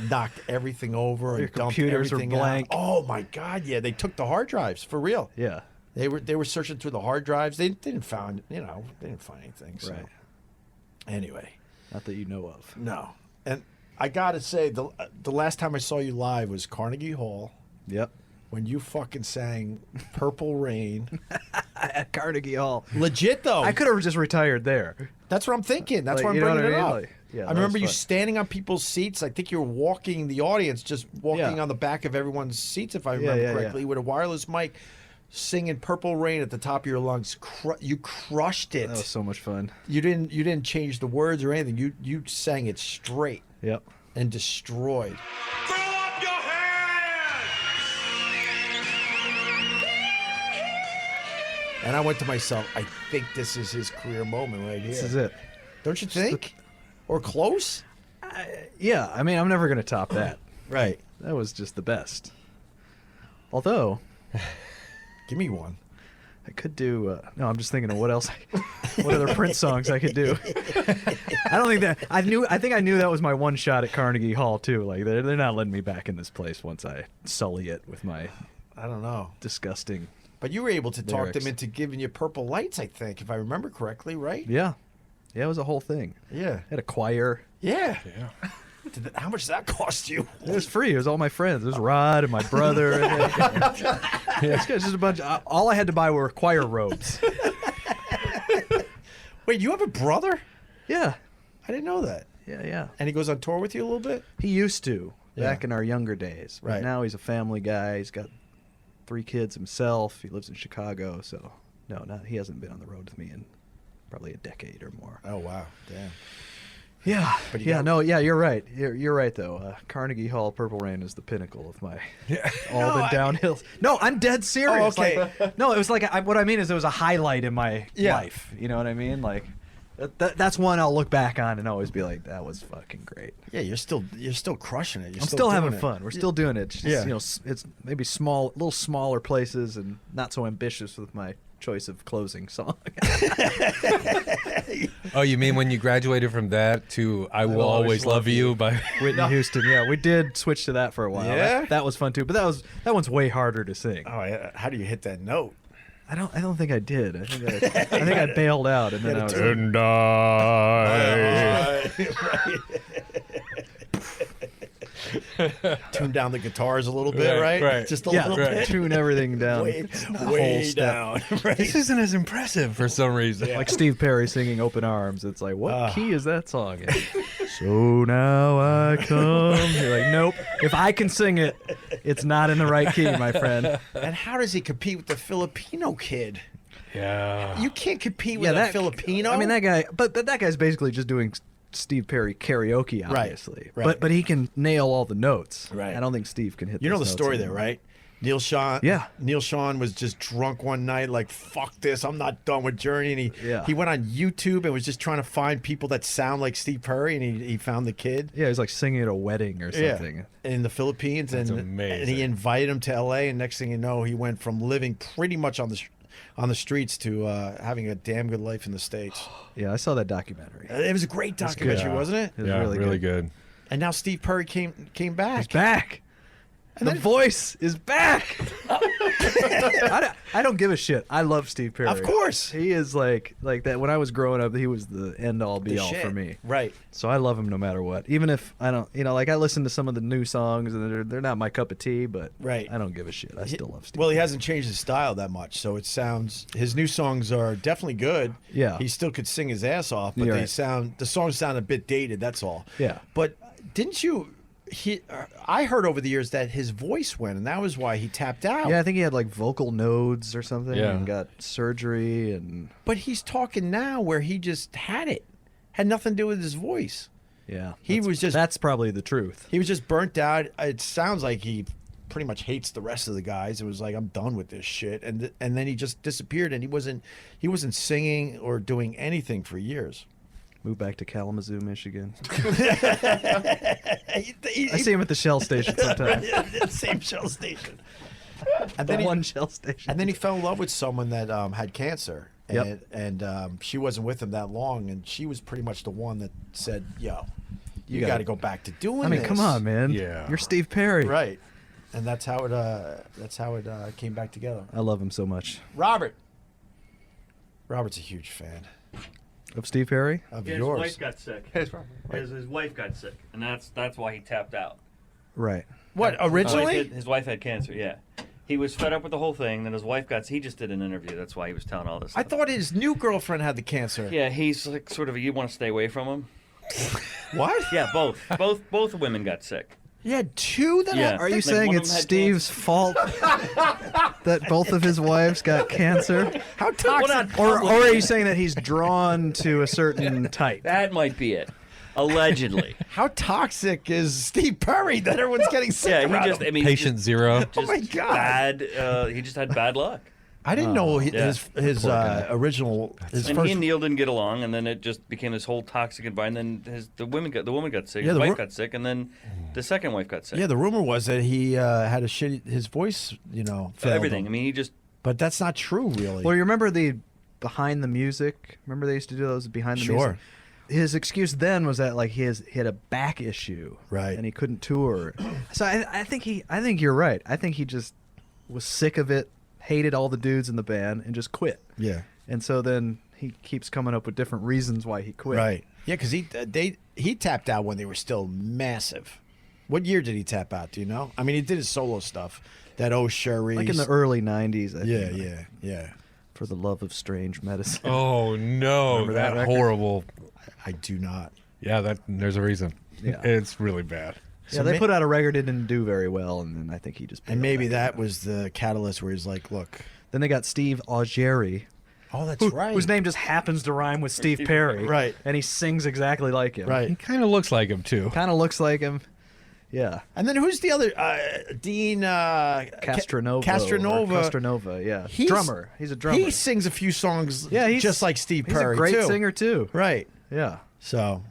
knocked everything over and dumped computers everything were blank. out. Oh my God! Yeah, they took the hard drives for real. Yeah. They were searching through the hard drives. They didn't find they didn't find anything. So. Right. Anyway. Not that you know of. No. And I gotta say, the last time I saw you live was Carnegie Hall. Yep. When you fucking sang Purple Rain. At Carnegie Hall. Legit, though. I could have just retired there. That's what I'm thinking. That's Like, why I'm you know bringing what it I mean? up. Like, yeah, I that remember was you fun. standing on people's seats. I think you were walking the audience, just walking on the back of everyone's seats, if I remember correctly, with a wireless mic, singing Purple Rain at the top of your lungs. You crushed it. That was so much fun. You didn't change the words or anything. You sang it straight. Yep. And destroyed. And I went to myself, I think this is his career moment right here. This is it. Don't you think? Or close? Yeah, I mean, I'm never going to top that. Right. That was just the best. Although... Give me one. I could do... no, I'm just thinking of what else... what other Prince songs I could do. I don't think that... I think I knew that was my one shot at Carnegie Hall, too. Like, they're not letting me back in this place once I sully it with my... I don't know. Disgusting... But you were able to talk lyrics. them into giving you purple lights, I think, if I remember correctly, right? Yeah. Yeah, it was a whole thing. Yeah. Had a choir. Yeah. How much did that cost you? It was free. It was all my friends. It was Rod and my brother. It's just a bunch. All I had to buy were choir robes. Wait, you have a brother? Yeah. I didn't know that. Yeah. And he goes on tour with you a little bit? He used to back Yeah. in our younger days. Right. Now he's a family guy. He's got 3 kids himself. He lives in Chicago, so he hasn't been on the road with me in probably a decade or more. Oh wow, damn. Yeah, But you're right. You're right though. Carnegie Hall, Purple Rain is the pinnacle of my all the downhills. No, I'm dead serious. Oh, okay. No, it was like what I mean is it was a highlight in my life. You know what I mean? Like that's one I'll look back on and always be like, that was fucking great. Yeah, you're still crushing it. I'm still having fun. We're still doing it. It's just, it's maybe little smaller places and not so ambitious with my choice of closing song. Oh, you mean when you graduated from that to I Will Always Love You by Whitney Houston? Yeah, we did switch to that for a while. Yeah? That was fun too, but that one's way harder to sing. Oh, yeah. How do you hit that note? I don't think I did. I think I bailed out and then I was and I. Tune down the guitars a little bit, right? Just a little bit. Tune everything down. Way down. Right? This isn't as impressive for some reason. Like Steve Perry singing Open Arms. It's like, what key is that song in? So now I come. You're like, nope. If I can sing it, it's not in the right key, my friend. And how does he compete with the Filipino kid? Yeah. You can't compete with a Filipino. I mean, that guy, but that guy's basically just doing Steve Perry karaoke, obviously. Right. But he can nail all the notes. Right. I don't think Steve can hit. You know the those story notes there, anymore. right? Neil Sean. Yeah. Neil Sean was just drunk one night, like, fuck this, I'm not done with Journey. And he went on YouTube and was just trying to find people that sound like Steve Perry, and he found the kid. Yeah, he was like singing at a wedding or something. In the Philippines. That's and amazing. And he invited him to LA, and next thing you know, he went from living pretty much on the streets to having a damn good life in the States. Yeah, I saw that documentary. It was a great documentary, wasn't it? It was really good. And now Steve Perry came back. He's back. And the voice is back. I don't give a shit. I love Steve Perry. Of course. He is like that. When I was growing up, he was the end all be all for me. Right. So I love him no matter what. Even if I don't, like I listen to some of the new songs and they're not my cup of tea, but right. I don't give a shit. I still love Steve. Well, he hasn't changed his style that much, so his new songs are definitely good. Yeah. He still could sing his ass off, but the songs sound a bit dated, that's all. Yeah. But didn't you I heard over the years that his voice went, and that was why he tapped out. Yeah, I think he had like vocal nodes or something and got surgery and But he's talking now where he just had nothing to do with his voice. Yeah. That's probably the truth. He was just burnt out. It sounds like he pretty much hates the rest of the guys. It was like, I'm done with this shit. And then he just disappeared, and he wasn't singing or doing anything for years. Moved back to Kalamazoo, Michigan. I see him at the Shell station sometimes. Same Shell station. And The then one Shell station. And then he fell in love with someone that had cancer. Yep. And she wasn't with him that long, and she was pretty much the one that said, yo, you got to go back to doing this. I mean, come on, man. Yeah. You're Steve Perry. Right. And that's how it came back together. I love him so much. Robert's a huge fan. Of Steve Perry? Of His yours. wife got sick. His wife got sick, and that's why he tapped out. Right. What, originally? His wife had cancer, yeah. He was fed up with the whole thing, then his wife he just did an interview, that's why he was telling all this I stuff. thought his new girlfriend had the cancer. Yeah, he's like sort of you want to stay away from him. What? Yeah, both women got sick. He had two that Yeah. Are you Like, saying one of it's them had Steve's fault that both of his wives got cancer? How toxic? Or are you saying that he's drawn to a certain type? That might be it. Allegedly. How toxic is Steve Perry that everyone's getting sick Yeah, around he just him? Patient zero. Just Oh my God. bad. He just had bad luck. I didn't know Yeah. his original his And first. he and Neil didn't get along, and then it just became this whole toxic environment. And then the woman got sick, Yeah, his the wife ru- got sick, and then the second wife got sick. Yeah, the rumor was that he had his voice, failed everything. him. I mean, he just. But that's not true, really. Well, you remember the behind the music? Remember they used to do those behind the music? Sure. His excuse then was that like he had a back issue, Right. and he couldn't tour. So I think you're right. I think he just was sick of it, hated all the dudes in the band, and just quit. Yeah. And so then he keeps coming up with different reasons why he quit. Right. Yeah, because he tapped out when they were still massive. What year did he tap out? Do you know? I mean, he did his solo stuff. That Oh Sherry. Like in the early '90s. I Yeah, think. yeah. For the Love of Strange Medicine. Oh no, Remember that that record? horrible. I do not. Yeah, there's a reason. Yeah. It's really bad. Yeah, they put out a record it didn't do very well, and then I think he just. And maybe that was the catalyst where he's like, "Look." Then they got Steve Augeri. Oh, that's right. Whose name just happens to rhyme with Steve Perry. Right. And he sings exactly like him. Right. He kind of looks like him too. Kind of looks like him. Yeah. And then who's the other? Dean Castronova. Castronova, yeah. Drummer. He's a drummer. He sings a few songs he's just like Steve Perry, He's a great too. singer, too. Right. Yeah. So,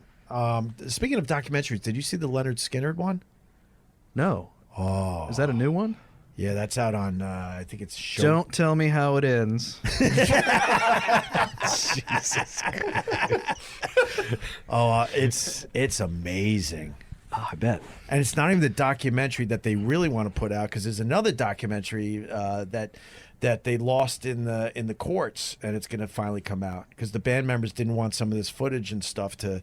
speaking of documentaries, did you see the Leonard Skinner one? No. Oh. Is that a new one? Yeah, that's out on, I think it's Show. Don't tell me how it ends. Jesus Christ. It's amazing. Oh, I bet. And it's not even the documentary that they really want to put out, because there's another documentary that they lost in the courts, and it's going to finally come out because the band members didn't want some of this footage and stuff to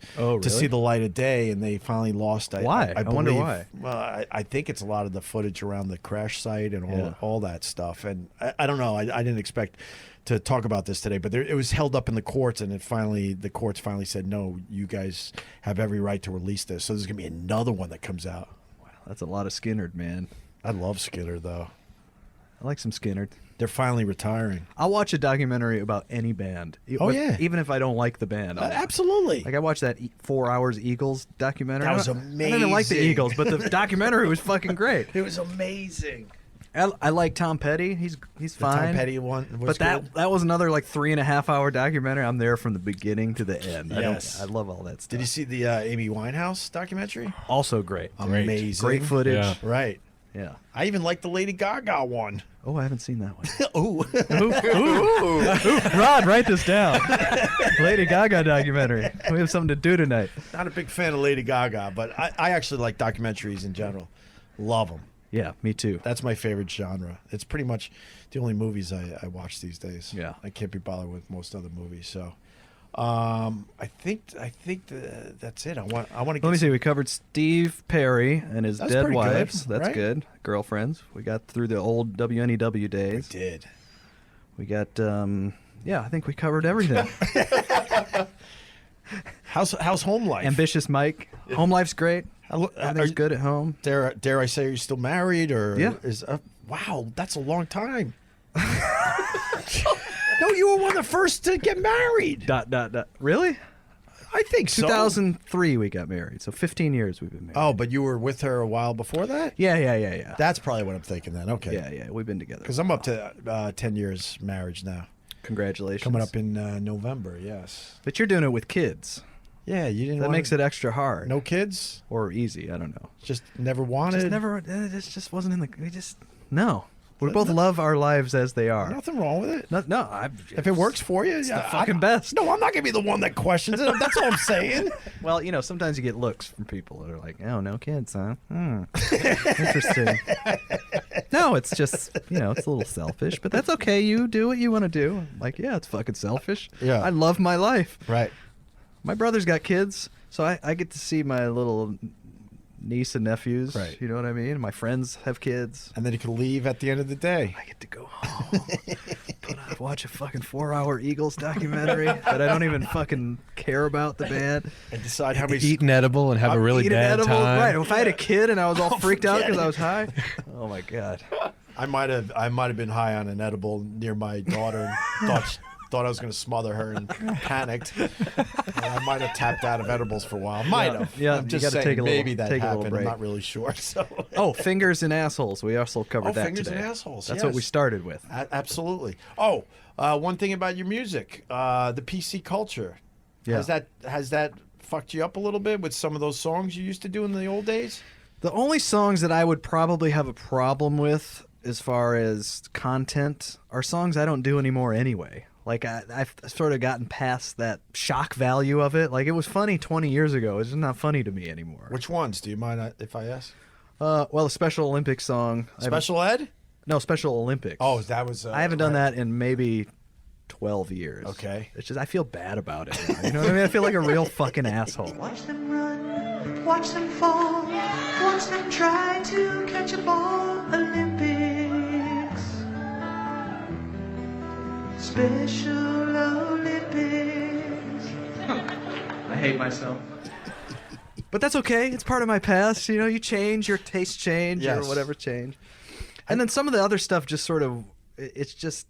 see the light of day, and they finally lost. Why? I wonder why. Well, I think it's a lot of the footage around the crash site and all that stuff, and I don't know. I didn't expect to talk about this today, but it was held up in the courts, and the courts finally said, no, you guys have every right to release this. So there's going to be another one that comes out. Wow, that's a lot of Skinner, man. I love Skinner, though. I like some Skinner. They're finally retiring. I'll watch a documentary about any band. Oh, yeah. Even if I don't like the band. Absolutely. Like I watched that 4 Hours Eagles documentary. That was I amazing. didn't like the Eagles, but the documentary was fucking great. It was amazing. I like Tom Petty. He's fine. Tom Petty one was but that was another like 3.5 hour documentary. I'm there from the beginning to the end. Yes. I love all that stuff. Did you see the Amy Winehouse documentary? Also great. Amazing. Great footage. Yeah. Right. Yeah. I even like the Lady Gaga one. Oh, I haven't seen that one. Ooh. Rod, write this down. Lady Gaga documentary. We have something to do tonight. Not a big fan of Lady Gaga, but I actually like documentaries in general. Love them. Yeah, me too. That's my favorite genre. It's pretty much the only movies I watch these days. Yeah. I can't be bothered with most other movies. So, I think that's it. I want to. Let me see. We covered Steve Perry and his That's dead pretty good, wives. That's right? good. Girlfriends. We got through the old WNEW days. We did. We got. I think we covered everything. How's home life? Ambitious Mike. Home life's great. Everything's good at home. Dare I say, are you still married, or Yeah. Wow, that's a long time. No, you were one of the first to get married. ... Really? I think so. 2003 we got married, so 15 years we've been married. Oh, but you were with her a while before that? Yeah. That's probably what I'm thinking then. Okay. Yeah, we've been together. Because I'm up to 10 years marriage now. Congratulations. Coming up in November, yes. But you're doing it with kids. Yeah, you didn't. That makes it extra hard. No kids? Or easy, I don't know. Just never wanted? It just wasn't in the... No. We both love our lives as they are. Nothing wrong with it. No, if it works for you, it's the fucking best. No, I'm not gonna be the one that questions it. That's all I'm saying. Well, sometimes you get looks from people that are like, "Oh, no kids, huh? Interesting." No, it's just it's a little selfish, but that's okay. You do what you want to do. Like, yeah, it's fucking selfish. Yeah, I love my life. Right. My brother's got kids, so I get to see my little niece and nephews. Right. You know what I mean? My friends have kids. And then you can leave at the end of the day. I get to go home. Watch a fucking 4-hour Eagles documentary that I don't even fucking care about the band. And decide how many... Eat an edible and have a really bad time. Right. If I had a kid and I was all freaked out because I was high. Oh, my God. I might have been high on an edible near my daughter and thought I was going to smother her and panicked. And I might have tapped out of edibles for a while. Might have. Yeah, I'm just you gotta saying take maybe that take happened. a little break. I'm not really sure. So. Oh, fingers and assholes. We also covered that fingers today. and assholes. That's what we started with. Absolutely. Oh, one thing about your music, the PC culture. Yeah. Has that fucked you up a little bit with some of those songs you used to do in the old days? The only songs that I would probably have a problem with as far as content are songs I don't do anymore anyway. Like, I've sort of gotten past that shock value of it. Like, it was funny 20 years ago. It's just not funny to me anymore. Which ones? Do you mind if I ask? Well, the Special Olympics song. Special Ed? No, Special Olympics. Oh, that was... I haven't done that in maybe 12 years. Okay. It's just, I feel bad about it now. You know what I mean? I feel like a real fucking asshole. Watch them run, watch them fall, watch them try to catch a ball. Olympics. Special Olympics. I hate myself. But that's okay. It's part of my past. You know, you change, your tastes change, Yes. or whatever change. And then some of the other stuff just sort of, it's just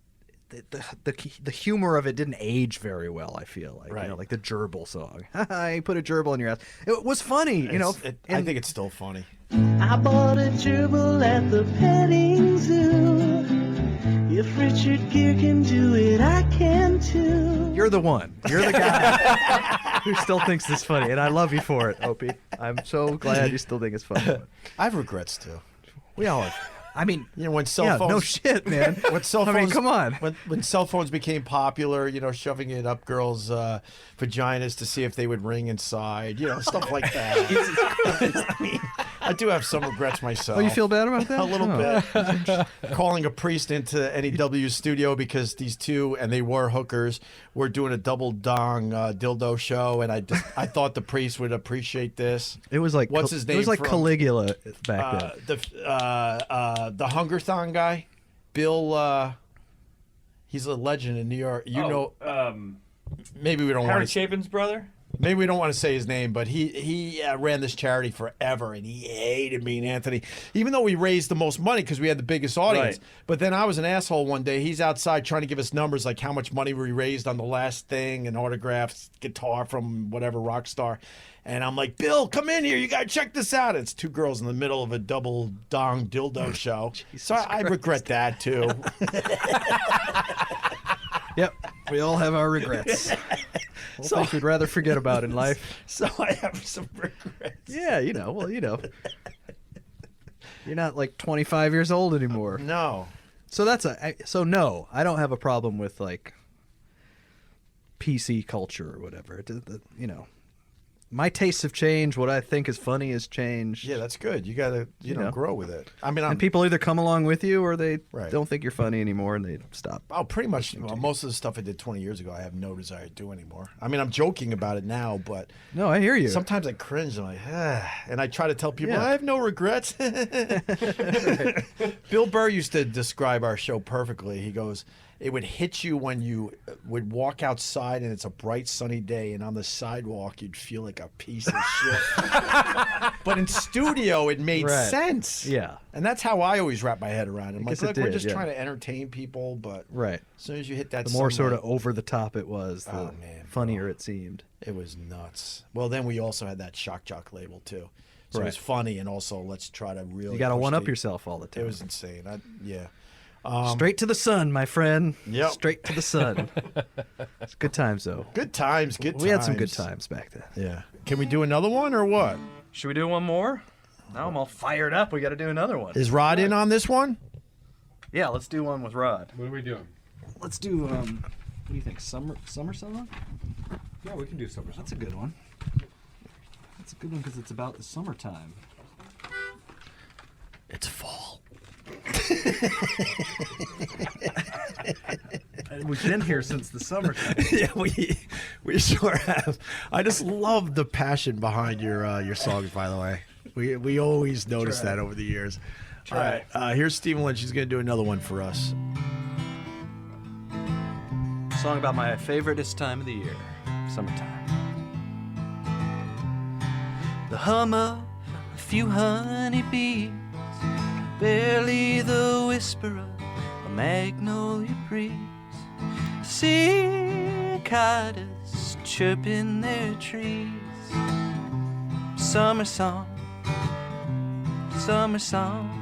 the humor of it didn't age very well. I feel like, you know, like the gerbil song. I put a gerbil in your ass. It was funny, you know. I think it's still funny. I bought a gerbil at the petting zoo. If Richard Gere can do it, I can too. You're the one. You're the guy who still thinks this funny, and I love you for it, Opie. I'm so glad you still think it's funny. I have regrets too. We all have. I mean, you know, when cell phones. No shit, man. When cell phones. I mean, come on. When cell phones became popular, you know, shoving it up girls' vaginas to see if they would ring inside, you know, stuff like that. I mean, I do have some regrets myself. Oh, you feel bad about that? A little bit. Calling a priest into NEW's studio because these two, and they were hookers, were doing a double dong dildo show, and I thought the priest would appreciate this. It was like what's his name? It was like from? Caligula back then. The Hunger Thong guy, Bill. He's a legend in New York. Maybe we don't Harry want to. Chapin's brother. Maybe we don't want to say his name, but he ran this charity forever, and he hated me and Anthony, even though we raised the most money because we had the biggest audience. Right. But then I was an asshole one day. He's outside trying to give us numbers like how much money we raised on the last thing and autographs, guitar from whatever rock star. And I'm like, Bill, come in here. You got to check this out. It's two girls in the middle of a double dong dildo show. So I regret that, too. Yep. We all have our regrets. Things we'd rather forget about in life. So I have some regrets. Yeah, you know. Well, you know. You're not like 25 years old anymore. No. So no, I don't have a problem with like PC culture or whatever. You know, my tastes have changed. What I think is funny has changed. Yeah, that's good. You got to, you know, grow with it. I mean, and people either come along with you or they Right. don't think you're funny anymore and they stop. Oh, pretty much. Most of the stuff I did 20 years ago, I have no desire to do anymore. I mean, I'm joking about it now, but no, I hear you. Sometimes I cringe. I'm like, and I try to tell people Yeah. I have no regrets. Bill Burr used to describe our show perfectly. He goes, it would hit you when you would walk outside and it's a bright sunny day, and on the sidewalk you'd feel like a piece of shit. But in studio it made Right. sense. Yeah. And that's how I always wrap my head around it. I'm like, guess it look, we're did, just yeah. trying to entertain people, but Right. as soon as you hit that The more sort sunlight- of over the top it was, the funnier it seemed. It was nuts. Well, then we also had that shock jock label too. So it was Right. funny, and also let's try to really. You got to push one up the- yourself all the time. It was insane. Yeah. Straight to the sun, my friend. Yep. Straight to the sun. It's good times, though. Good times. Good times. We had some good times back then. Yeah. Can we do another one or what? Should we do one more? Now I'm all fired up. We got to do another one. Is Rod in on this one? Yeah, let's do one with Rod. What are we doing? Let's do, what do you think, summer song? Yeah, we can do summer song. That's a good one. That's a good one because it's about the summertime. It's fall. We've been here since the summertime. Yeah, we sure have. I just love the passion behind your songs. By the way, we always notice that over the years. All right, here's Stephen Lynch. He's going to do another one for us. Song about my favoriteest time of the year, summertime. The hum of a few honeybees, barely the whisper of a magnolia breeze, cicadas chirping their trees. Summer song, summer song.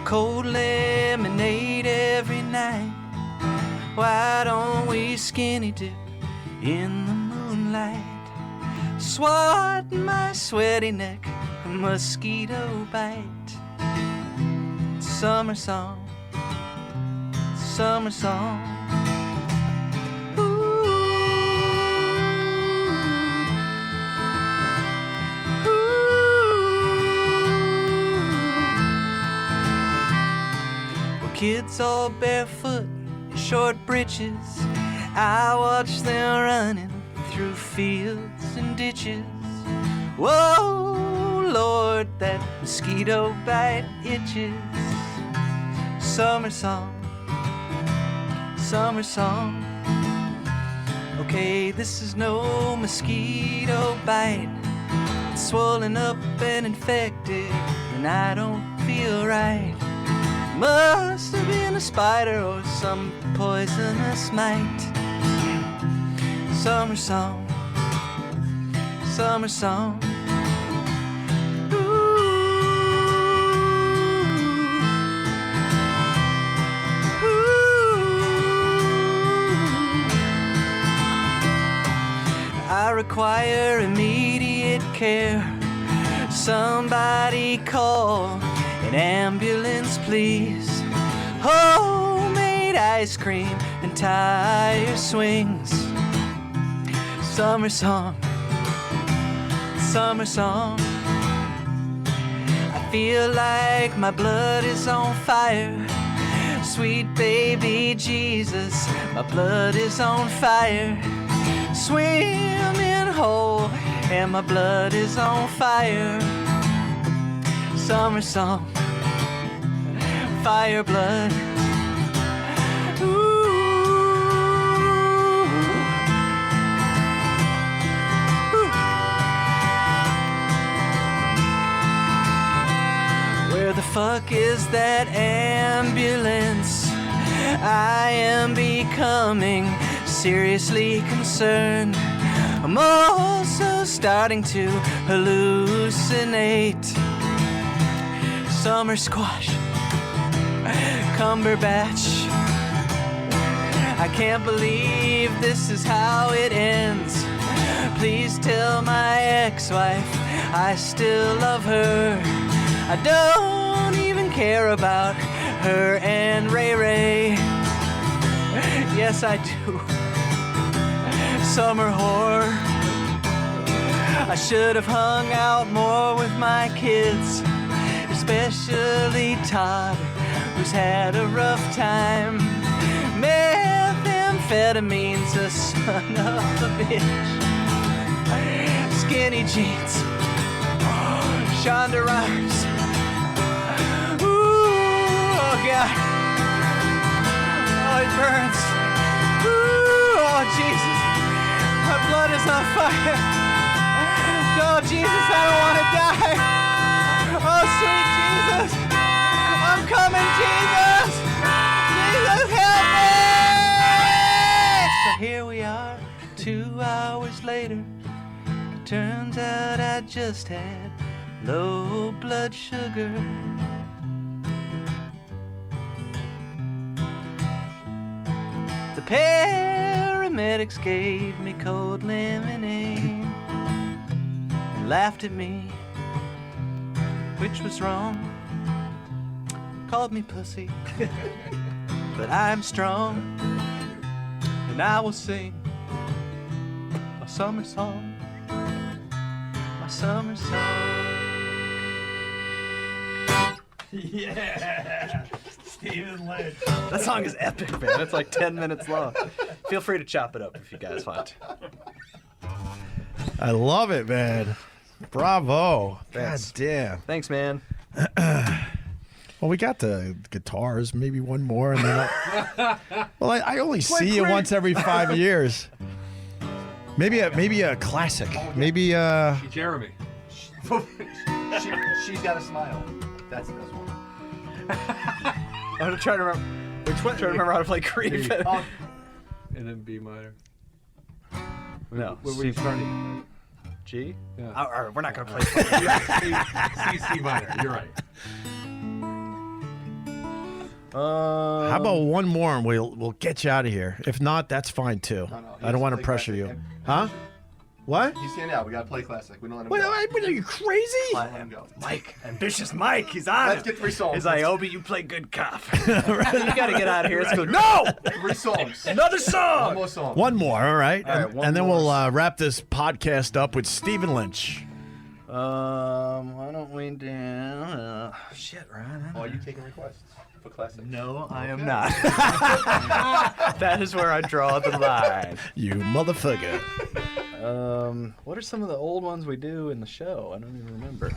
Cold lemonade every night. Why don't we skinny dip in the moonlight? Swat my sweaty neck, a mosquito bite. Summer song, summer song. Kids all barefoot in short breeches, I watch them running through fields and ditches. Whoa, Lord, that mosquito bite itches. Summer song, summer song. okay, this is no mosquito bite. It's swollen up and infected, and I don't feel right. Must have been a spider or some poisonous mite. Summer song, summer song. I require immediate care. Somebody call an ambulance, please. Homemade ice cream and tire swings. Summer song, summer song. I feel like my blood is on fire. Sweet baby Jesus, my blood is on fire. Swimming whole, and my blood is on fire. Summer song, fire blood. Ooh. Ooh. Where the fuck is that ambulance? I am becoming seriously concerned. I'm also starting to hallucinate. Summer squash, Cumberbatch. I can't believe this is how it ends. Please tell my ex-wife I still love her. I don't even care about her and Ray Ray. Yes, I do. Summer whore. I should have hung out more with my kids, especially Todd, who's had a rough time. Methamphetamine's a son of a bitch. Skinny jeans, Shonda Rhimes. Ooh, oh God. Oh, it burns. Ooh, oh Jesus. My blood is on fire. Oh, Jesus, I don't want to die. Oh, sweet Jesus. I'm coming, Jesus. Jesus, help me. So here we are, 2 hours later. It turns out I just had low blood sugar. The paramedics gave me cold lemonade and laughed at me, which was wrong. Called me pussy, but I'm strong, and I will sing my summer song, my summer song. Yeah, Stephen Lynch. That song is epic, man. It's like 10 minutes long. Feel free to chop it up if you guys want. I love it, man. Bravo. Thanks. God damn. Thanks, man. Well, we got the guitars, maybe one more, and then well, I only see you once every 5 years. Maybe a classic. Maybe Jeremy. She's got a smile. That's this one. I'm trying to remember. Which one? Trying to remember how to play Creep. And then B minor. No. Where were you starting? G? Yeah. All right, we're not going to play. C minor. You're right. How about one more and we'll get you out of here. If not, that's fine too. No, I don't want to pressure you. Huh? What? You stand out. We gotta play classic. We don't let him Wait, go. wait, are you crazy? Let him go. Mike, ambitious Mike, he's on Let's it. get 3 songs. He's like, Opie, you play good cop. You gotta get out of here. Let's go. No! 3 songs. Another song! One more song. One more, all right. All right, and one then more. we'll wrap this podcast up with Stephen Lynch. Why don't we do... shit, Ryan. Oh, are you taking requests for classic? No, I am not. That is where I draw the line. You motherfucker. What are some of the old ones we do in the show? I don't even remember.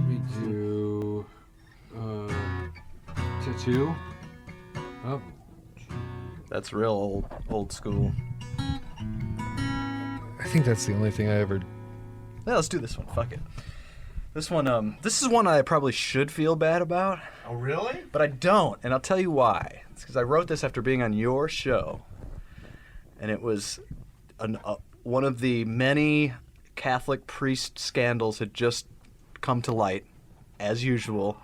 We do Tattoo. Oh. That's real old school. think that's the only thing I ever. Yeah, let's do this one. Fuck it. This one, this is one I probably should feel bad about. Oh, really? But I don't, and I'll tell you why. It's because I wrote this after being on your show, and it was one of the many Catholic priest scandals had just come to light, as usual.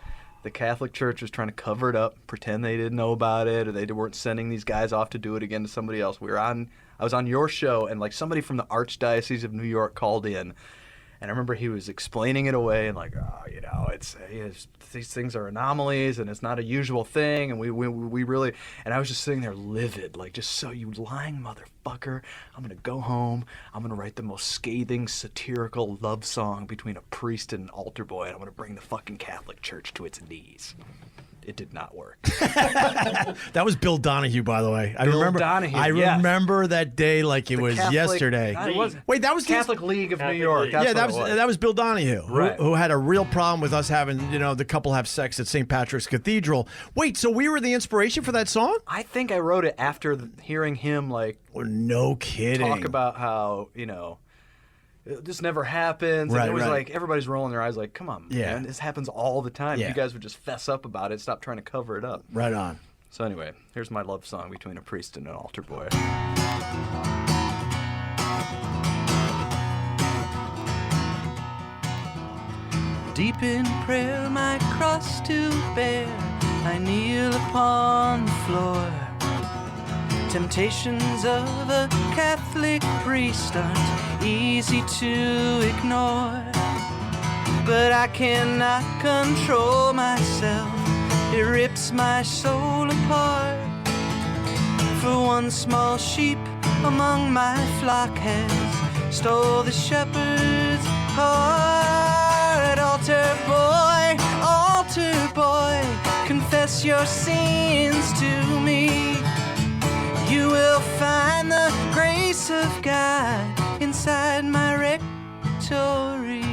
The Catholic Church was trying to cover it up, pretend they didn't know about it, or they weren't sending these guys off to do it again to somebody else. I was on your show, and like somebody from the Archdiocese of New York called in, and I remember he was explaining it away and like, it's these things are anomalies and it's not a usual thing, and we really, and I was just sitting there livid, like, just so you lying motherfucker, I'm gonna go home, I'm gonna write the most scathing satirical love song between a priest and an altar boy, and I'm gonna bring the fucking Catholic Church to its knees. It did not work. That was Bill Donahue, by the way. I remember that day like it was yesterday. Wait, that was Catholic League of New York. That's that was Bill Donahue, right. who had a real problem with us having, the couple have sex at St. Patrick's Cathedral. Wait, so we were the inspiration for that song? I think I wrote it after hearing him no kidding. Talk about how, this never happens. Right, and it was right. like everybody's rolling their eyes like, come on, man, this happens all the time. Yeah. If you guys would just fess up about it, stop trying to cover it up. Right on. So anyway, here's my love song between a priest and an altar boy. Deep in prayer, my cross to bear, I kneel upon the floor. Temptations of a Catholic priest aren't easy to ignore, but I cannot control myself, it rips my soul apart. For one small sheep among my flock has stole the shepherd's heart. Altar boy, confess your sins to me. You will find the grace of God inside my rectory.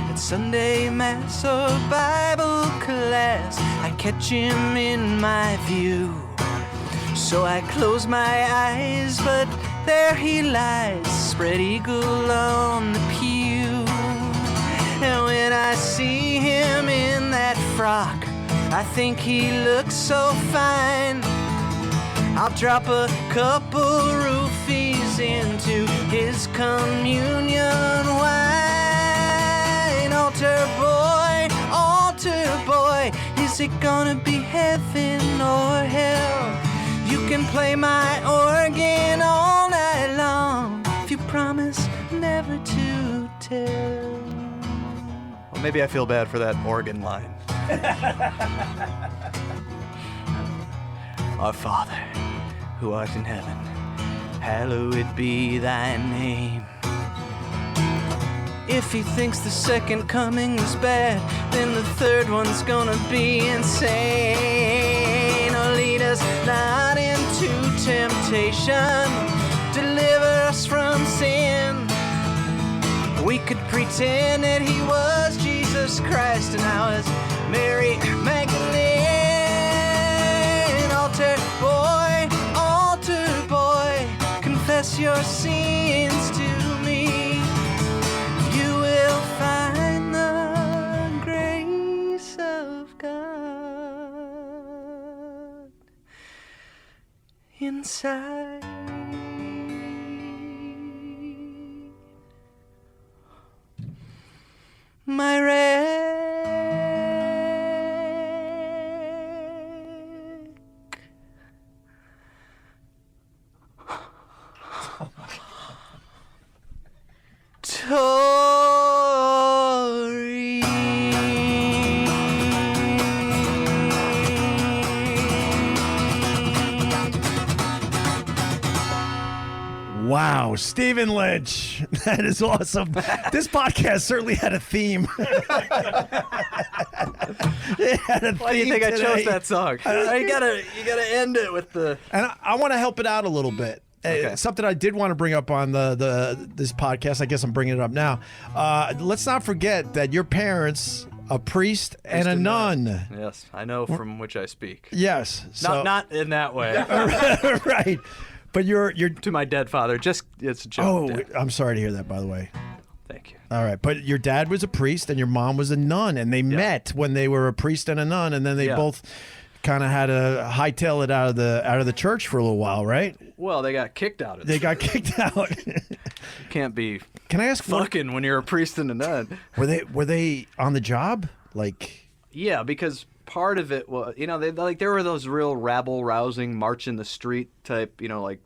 At Sunday Mass or Bible class, I catch him in my view. So I close my eyes, but there he lies, spread eagle on the pew. And when I see him in that frock, I think he looks so fine. I'll drop a couple roofies into his communion wine. Altar boy, is it gonna be heaven or hell? You can play my organ all night long if you promise never to tell. Well, maybe I feel bad for that organ line. Our Father, who art in heaven, hallowed be thy name. If he thinks the second coming was bad, then the third one's gonna be insane. Oh, lead us not into temptation, deliver us from sin. We could pretend that he was Jesus Christ and I was Mary Magdalene. Altar boy, confess your sins to me. You will find the grace of God inside my Wow, Stephen Lynch. That is awesome. This podcast certainly had a theme. It had a Why do you theme think I today. chose that song? You gotta end it with the. And I want to help it out a little bit. Okay. Something I did want to bring up on this podcast. I guess I'm bringing it up now. Let's not forget that your parents a priest and a nun. Yes, I know from which I speak. Yes. Not in that way. Right. But you're to my dead father. Just it's a joke. Oh, Dad. I'm sorry to hear that, by the way. Thank you. All right, but your dad was a priest and your mom was a nun, and they met when they were a priest and a nun, and then they both kind of had to hightail it out of the church for a little while, right? Well, they got kicked out of it. They got kicked out. You can't be. Can I ask fucking when you're a priest and a nun? Were they on the job? Like. Yeah, because part of it was, there were those real rabble-rousing, march in the street type, like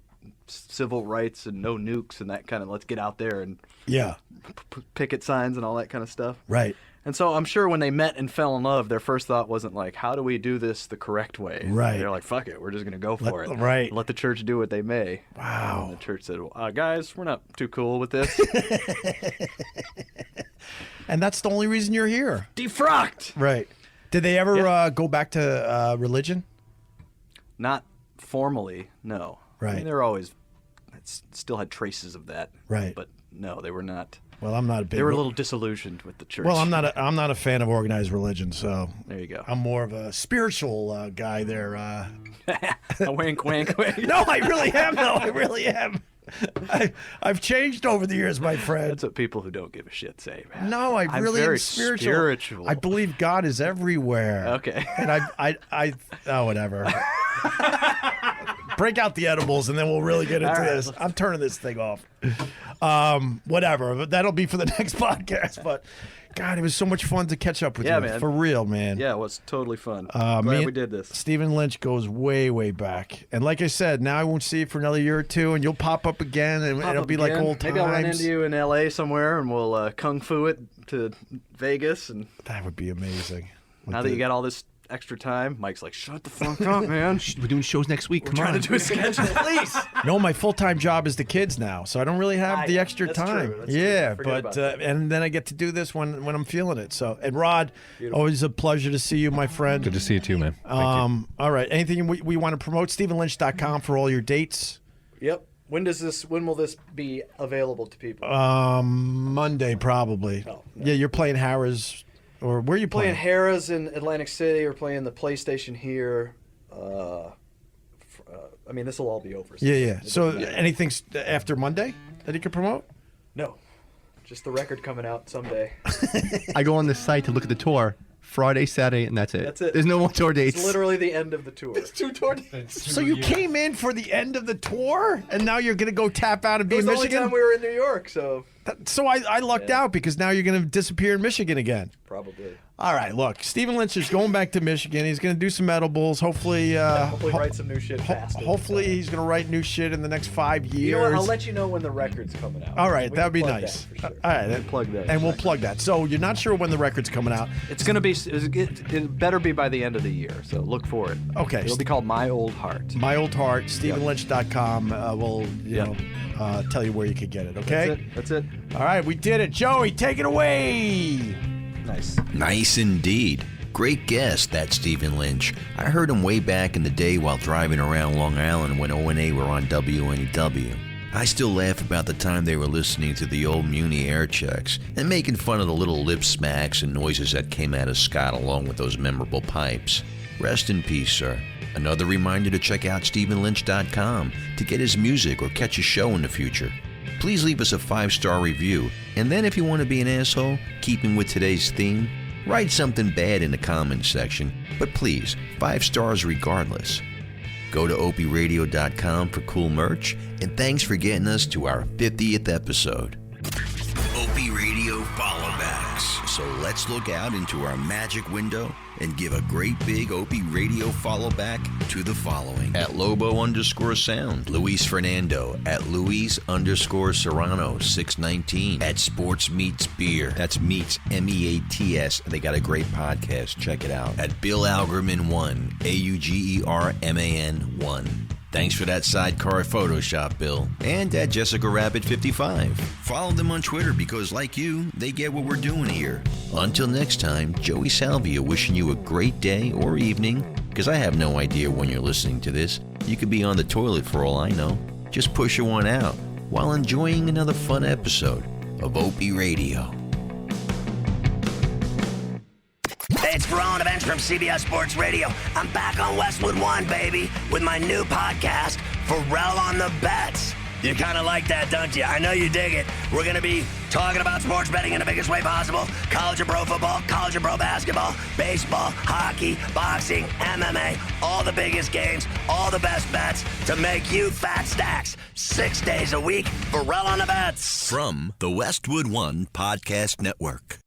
civil rights and no nukes and that kind of let's get out there and picket signs and all that kind of stuff. Right. And so I'm sure when they met and fell in love, their first thought wasn't like, how do we do this the correct way? Right. They're like, fuck it, we're just going to go for it. Right. Let the church do what they may. Wow. And the church said, guys, we're not too cool with this. And that's the only reason you're here. Defrocked! Right. Did they ever go back to religion? Not formally, no. Right. I mean, they're always still had traces of that. Right. But no, they were not. Well, I'm not a big. They were a little disillusioned with the church. Well, I'm not a fan of organized religion, so there you go. I'm more of a spiritual guy there. A wink, wink, wink. No, I really am. No, I really am. I've changed over the years, my friend. That's what people who don't give a shit say, man. No, I really am spiritual. I believe God is everywhere. Okay. And I whatever. Break out the edibles, and then we'll really get into this. I'm turning this thing off. Whatever. But that'll be for the next podcast. But God, it was so much fun to catch up with you. Man. For real, man. Yeah, it was totally fun. Glad we did this. Stephen Lynch goes way, way back. And like I said, now I won't see you for another year or two, and you'll pop up again, and it'll be like old times. Maybe I'll run into you in L.A. somewhere, and we'll kung fu it to Vegas. And that would be amazing. Now that you got all this extra time, Mike's like, shut the fuck up, man. We're doing shows next week. Come on. Trying to do a schedule, please. No, my full-time job is the kids now, so I don't really have the extra time. True. Yeah, Forget but about that. and then I get to do this when I'm feeling it. So, and Rod, always a pleasure to see you, my friend. Good to see you too, man. Thank you. All right. Anything we want to promote? StephenLynch.com for all your dates. Yep. When will this be available to people? Monday probably. Oh, yeah, you're playing Harrah's. Or where are you playing? Playing Harrah's in Atlantic City, or playing the PlayStation here. I mean, this will all be over. Yeah. So anything after Monday that you can promote? No. Just the record coming out someday. I go on the site to look at the tour. Friday, Saturday, and that's it. That's it. There's no more tour dates. It's literally the end of the tour. It's 2 tour dates. So you came in for the end of the tour, and now you're going to go tap out and be in Michigan? It was the only time we were in New York, so... So I lucked out because now you're going to disappear in Michigan again. Probably. All right, look, Stephen Lynch is going back to Michigan. He's going to do some edibles. Hopefully, write some new shit faster. Hopefully, he's going to write new shit in the next 5 years. You know what? I'll let you know when the record's coming out. All right, that'd be plug nice. that for sure. All right, we'll plug that. And we'll plug that. So you're not sure when the record's coming out. It's going to be. It better be by the end of the year. So look for it. Okay. It'll be called My Old Heart. My Old Heart. StephenLynch.com will tell you where you could get it. Okay. That's it. All right, we did it. Joey, take it away. Nice indeed. Great guest, that Stephen Lynch. I heard him way back in the day while driving around Long Island when O&A were on WNEW. I still laugh about the time they were listening to the old Muni air checks and making fun of the little lip smacks and noises that came out of Scott along with those memorable pipes. Rest in peace, sir. Another reminder to check out StephenLynch.com to get his music or catch a show in the future. Please leave us a 5-star review, and then if you want to be an asshole, keeping with today's theme, write something bad in the comments section, but please, 5 stars regardless. Go to OpieRadio.com for cool merch, and thanks for getting us to our 50th episode. Opie Radio followbacks. So let's look out into our magic window and give a great big Opie Radio followback to the following. At Lobo_Sound, Luis Fernando. At Luis_Serrano 619. At Sports Meets Beer. That's Meets, MEATS. They got a great podcast. Check it out. At Bill Augerman 1. AUGERMAN 1. Thanks for that sidecar Photoshop, Bill. And at Jessica Rabbit 55. Follow them on Twitter because, like you, they get what we're doing here. Until next time, Joey Salvia wishing you a great day or evening, because I have no idea when you're listening to this. You could be on the toilet for all I know. Just push one out while enjoying another fun episode of Opie Radio. Hey, it's Ferrall and Avenge from CBS Sports Radio. I'm back on Westwood One, baby, with my new podcast, Ferrall on the Bets. You kind of like that, don't you? I know you dig it. We're going to be talking about sports betting in the biggest way possible. College and pro football, college and pro basketball, baseball, hockey, boxing, MMA, all the biggest games, all the best bets to make you fat stacks. 6 days a week, Ferrall on the Bets. From the Westwood One Podcast Network.